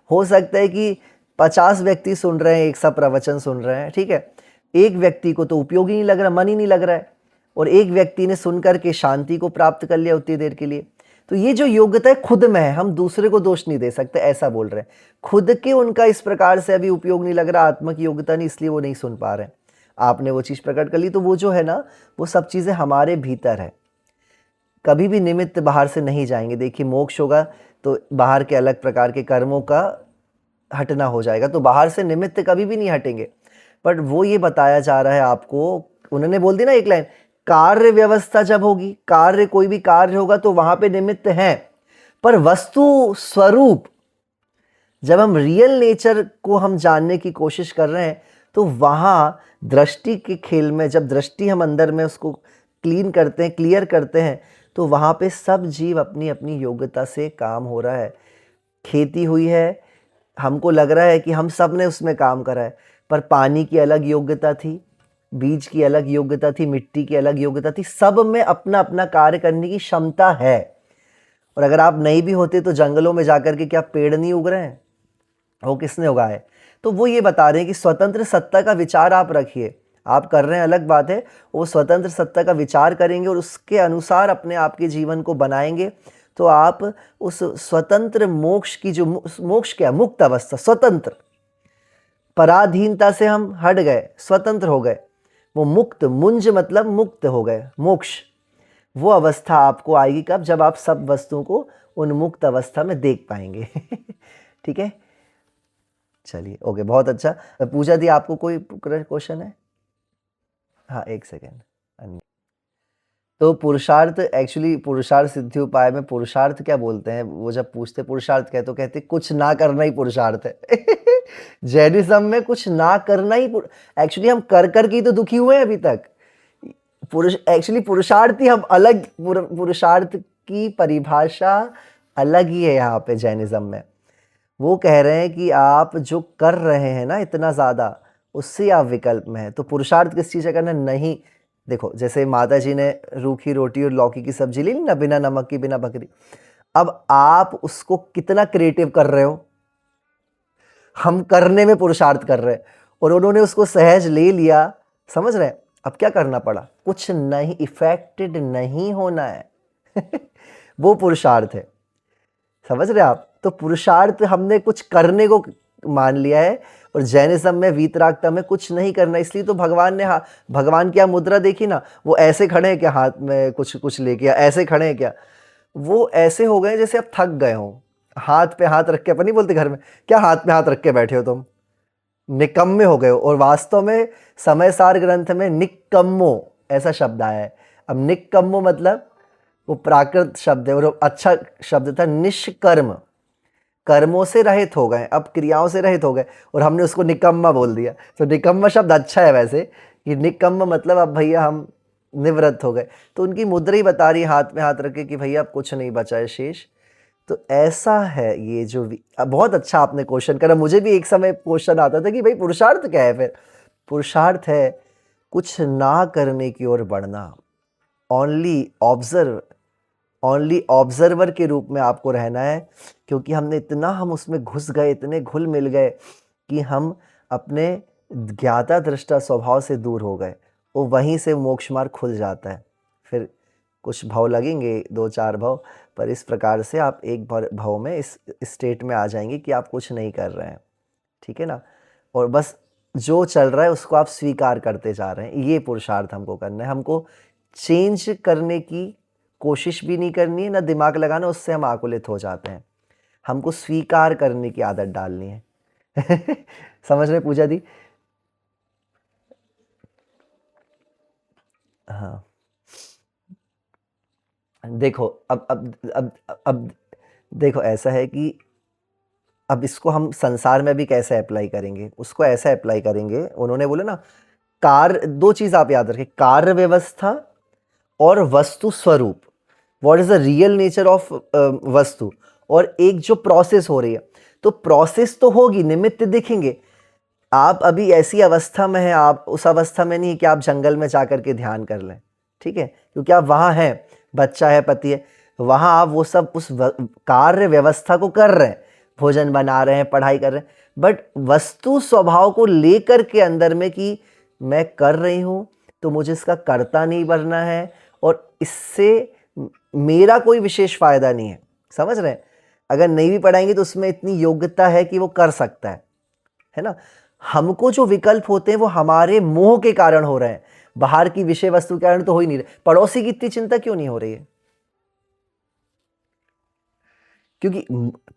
हो सकता है कि 50 व्यक्ति सुन रहे हैं, एक सा प्रवचन सुन रहे हैं, ठीक है. एक व्यक्ति को तो उपयोगी नहीं लग रहा, मन ही नहीं लग रहा है, और एक व्यक्ति ने सुन करके शांति को प्राप्त कर लिया उतनी देर के लिए. तो ये जो योग्यता है खुद में है, हम दूसरे को दोष नहीं दे सकते, ऐसा बोल रहे हैं. खुद के उनका इस प्रकार से अभी उपयोग नहीं लग रहा, आत्मा की योग्यता नहीं, इसलिए वो नहीं सुन पा रहे. आपने वो चीज़ प्रकट कर ली, तो वो जो है ना, वो सब चीज़ें हमारे भीतर है. कभी भी निमित्त बाहर से नहीं जाएंगे. देखिए मोक्ष होगा तो बाहर के अलग प्रकार के कर्मों का हटना हो जाएगा, तो बाहर से निमित्त कभी भी नहीं हटेंगे. बट वो ये बताया जा रहा है आपको, उन्होंने बोल दी ना एक लाइन, कार्य व्यवस्था जब होगी, कार्य कोई भी कार्य होगा तो वहां पे निमित्त है, पर वस्तु स्वरूप जब हम रियल नेचर को हम जानने की कोशिश कर रहे हैं, तो वहाँ दृष्टि के खेल में जब दृष्टि हम अंदर में उसको क्लीन करते हैं, क्लियर करते हैं, तो वहाँ पे सब जीव अपनी अपनी योग्यता से काम हो रहा है। खेती हुई है, हमको लग रहा है कि हम सब ने उसमें काम करा है, पर पानी की अलग योग्यता थी, बीज की अलग योग्यता थी, मिट्टी की अलग योग्यता थी, सब में अपना अपना कार्य करने की क्षमता है। और अगर आप नहीं भी होते तो जंगलों में जाकर के क्या पेड़ नहीं उग रहे हैं? वो किसने उगाए? तो वो ये बता रहे हैं कि स्वतंत्र सत्ता का विचार आप रखिए, आप कर रहे हैं अलग बात है, वो स्वतंत्र सत्ता का विचार करेंगे और उसके अनुसार अपने आप के जीवन को बनाएंगे, तो आप उस स्वतंत्र मोक्ष की जो मोक्ष क्या, मुक्त अवस्था, स्वतंत्र, पराधीनता से हम हट गए, स्वतंत्र हो गए, वो मुक्त, मुंज मतलब मुक्त हो गए, मोक्ष, वो अवस्था आपको आएगी कब? जब आप सब वस्तुओं को उन्मुक्त अवस्था में देख पाएंगे। ठीक है, चलिए, ओके, बहुत अच्छा। पूजा दी, आपको कोई क्वेश्चन है? हाँ, एक सेकेंड। तो पुरुषार्थ, एक्चुअली पुरुषार्थ सिद्धि उपाय में पुरुषार्थ क्या बोलते हैं, वो जब पूछते पुरुषार्थ क्या है तो कहते कुछ ना करना ही पुरुषार्थ है। जैनिज्म में कुछ ना करना ही एक्चुअली हम कर कर के ही तो दुखी हुए हैं अभी तक। एक्चुअली पुरुषार्थ ही हम अलग, पुरुषार्थ की परिभाषा अलग ही है यहाँ पे जैनिज्म में। वो कह रहे हैं कि आप जो कर रहे हैं ना इतना ज़्यादा, उससे आप विकल्प में हैं। तो पुरुषार्थ किस चीज़ का करना? नहीं, देखो जैसे माता जी ने रूखी रोटी और लौकी की सब्जी ली ना, बिना नमक की, बिना बकरी, अब आप उसको कितना क्रिएटिव कर रहे हो, हम करने में पुरुषार्थ कर रहे हैं और उन्होंने उसको सहज ले लिया, समझ रहे हैं? अब क्या करना पड़ा? कुछ नहीं, इफेक्टेड नहीं होना है। वो पुरुषार्थ है, समझ रहे आप? तो पुरुषार्थ हमने कुछ करने को मान लिया है, और जैनिज्म में वीतरागता में कुछ नहीं करना। इसलिए तो भगवान ने, भगवान की आप मुद्रा देखी ना, वो ऐसे खड़े हैं क्या हाथ में कुछ कुछ लेके, ऐसे खड़े हैं क्या? वो ऐसे हो गए जैसे आप थक गए हो, हाथ पे हाथ रख के, अपन नहीं बोलते घर में, क्या हाथ पे हाथ रख के बैठे हो तुम, निकम्मे हो गए हो। और वास्तव में समय सार ग्रंथ में निकम्मो ऐसा शब्द आया है। अब निकम्मो मतलब वो प्राकृत शब्द है और अच्छा शब्द था, निष्कर्म, कर्मों से रहित हो गए, अब क्रियाओं से रहित हो गए, और हमने उसको निकम्मा बोल दिया। तो निकम्मा शब्द अच्छा है वैसे, कि निकम्मा मतलब अब भैया हम निवृत्त हो गए। तो उनकी मुद्रा ही बता रही है हाथ में हाथ रखे कि भैया अब कुछ नहीं बचा है शेष। तो ऐसा है ये जो बहुत अच्छा आपने क्वेश्चन करा। मुझे भी एक समय क्वेश्चन आता था कि भाई पुरुषार्थ क्या है? फिर पुरुषार्थ है कुछ ना करने की ओर बढ़ना, ओनली ऑब्जर्व, ओनली ऑब्जर्वर के रूप में आपको रहना है। क्योंकि हमने इतना, हम उसमें घुस गए, इतने घुल मिल गए कि हम अपने ज्ञाता दृष्टा स्वभाव से दूर हो गए, वो वहीं से मोक्ष मार्ग खुल जाता है। फिर कुछ भाव लगेंगे, 2-4 भाव, पर इस प्रकार से आप एक भाव में इस स्टेट में आ जाएंगे कि आप कुछ नहीं कर रहे हैं, ठीक है ना, और बस जो चल रहा है उसको आप स्वीकार करते जा रहे हैं। ये पुरुषार्थ हमको करना है। हमको चेंज करने की कोशिश भी नहीं करनी है, ना दिमाग लगाना, उससे हम आकुलित हो जाते हैं। हमको स्वीकार करने की आदत डालनी है। समझ रहे पूजा दी? हाँ, देखो अब देखो, ऐसा है कि अब इसको हम संसार में भी कैसे अप्लाई करेंगे, उसको ऐसे अप्लाई करेंगे। उन्होंने बोले ना, कार्य, 2 चीज आप याद रखें, कार्य व्यवस्था और वस्तु स्वरूप, what is the real nature of वस्तु, और एक जो प्रोसेस हो रही है। तो प्रोसेस तो होगी, निमित्त दिखेंगे। आप अभी ऐसी अवस्था में हैं, आप उस अवस्था में नहीं कि आप जंगल में जाकर के ध्यान कर लें, ठीक है, क्योंकि आप वहाँ हैं, बच्चा है, पति है, वहाँ आप वो सब उस कार्य व्यवस्था को कर रहे हैं, भोजन बना रहे हैं, पढ़ाई कर रहे हैं, बट वस्तु स्वभाव को लेकर के अंदर में कि मैं कर रही हूँ तो मुझे इसका कर्ता नहीं बनना है, और इससे मेरा कोई विशेष फायदा नहीं है। समझ रहे हैं? अगर नहीं भी पढ़ाएंगे तो उसमें इतनी योग्यता है कि वो कर सकता है ना। हमको जो विकल्प होते हैं वो हमारे मोह के कारण हो रहे हैं, बाहर की विषय वस्तु के कारण तो हो ही नहीं रहे। पड़ोसी की इतनी चिंता क्यों नहीं हो रही है? क्योंकि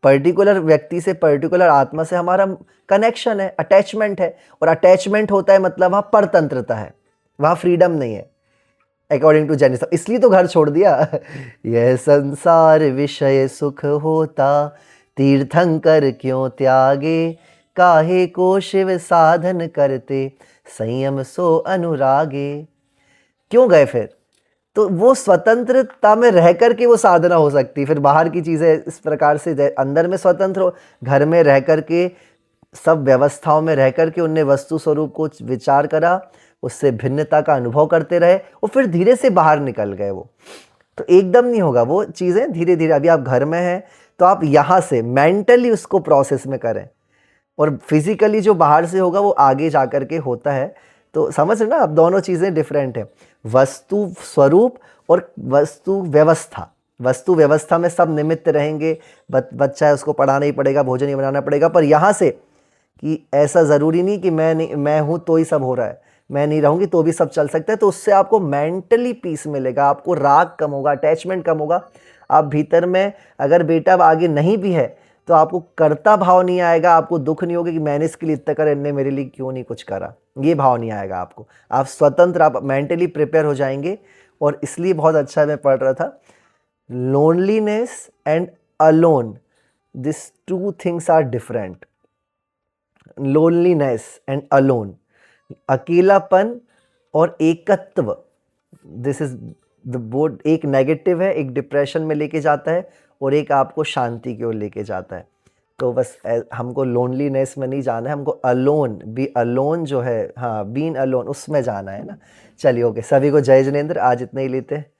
पर्टिकुलर व्यक्ति से, पर्टिकुलर आत्मा से हमारा कनेक्शन है, अटैचमेंट है, और अटैचमेंट होता है मतलब वहां परतंत्रता है, वहां फ्रीडम नहीं है अकॉर्डिंग टू जैनिज्म। इसलिए तो घर छोड़ दिया। यह संसार विषय सुख होता, तीर्थंकर क्यों त्यागे, काहे को शिव साधन करते, संयम सो अनुरागे। क्यों गए फिर? तो वो स्वतंत्रता में रह कर के वो साधना हो सकती है। फिर बाहर की चीज़ें इस प्रकार से, अंदर में स्वतंत्र हो, घर में रह कर के, सब व्यवस्थाओं में रह कर के उनने वस्तु स्वरूप को विचार करा, उससे भिन्नता का अनुभव करते रहे और फिर धीरे से बाहर निकल गए वो। तो एकदम नहीं होगा वो चीज़ें, धीरे धीरे। अभी आप घर में हैं तो आप यहाँ से मेंटली उसको प्रोसेस में करें, और फिजिकली जो बाहर से होगा वो आगे जा कर के होता है। तो समझ रहे ना, अब दोनों चीज़ें डिफरेंट है, वस्तु स्वरूप और वस्तु व्यवस्था। वस्तु व्यवस्था में सब निमित्त रहेंगे, बच्चा है उसको पढ़ाना ही पड़ेगा, भोजन ही बनाना पड़ेगा, पर यहाँ से कि ऐसा ज़रूरी नहीं कि मैं हूँ तो ही सब हो रहा है, मैं नहीं रहूँगी तो भी सब चल सकता है। तो उससे आपको मेंटली पीस मिलेगा, आपको राग कम होगा, अटैचमेंट कम होगा। आप भीतर में अगर बेटा आगे नहीं भी है तो आपको कर्ता भाव नहीं आएगा, आपको दुख नहीं होगा कि मैंने इसके लिए इतना करा, इनने मेरे लिए क्यों नहीं कुछ करा, ये भाव नहीं आएगा आपको। आप स्वतंत्र, आप मेंटली प्रिपेयर हो जाएंगे। और इसलिए बहुत अच्छा मैं पढ़ रहा था, loneliness and alone, this two things are different. Loneliness and alone, अकेलापन और एकत्व, दिस इज द बोर्ड। एक नेगेटिव है, एक डिप्रेशन में लेके जाता है और एक आपको शांति की ओर लेके जाता है। तो बस हमको लोनलीनेस में नहीं जाना है, हमको अलोन, बी अलोन जो है, हाँ, बीन अलोन, उसमें जाना है ना। चलिए ओके, सभी को जय जिनेंद्र। आज इतना ही लेते हैं।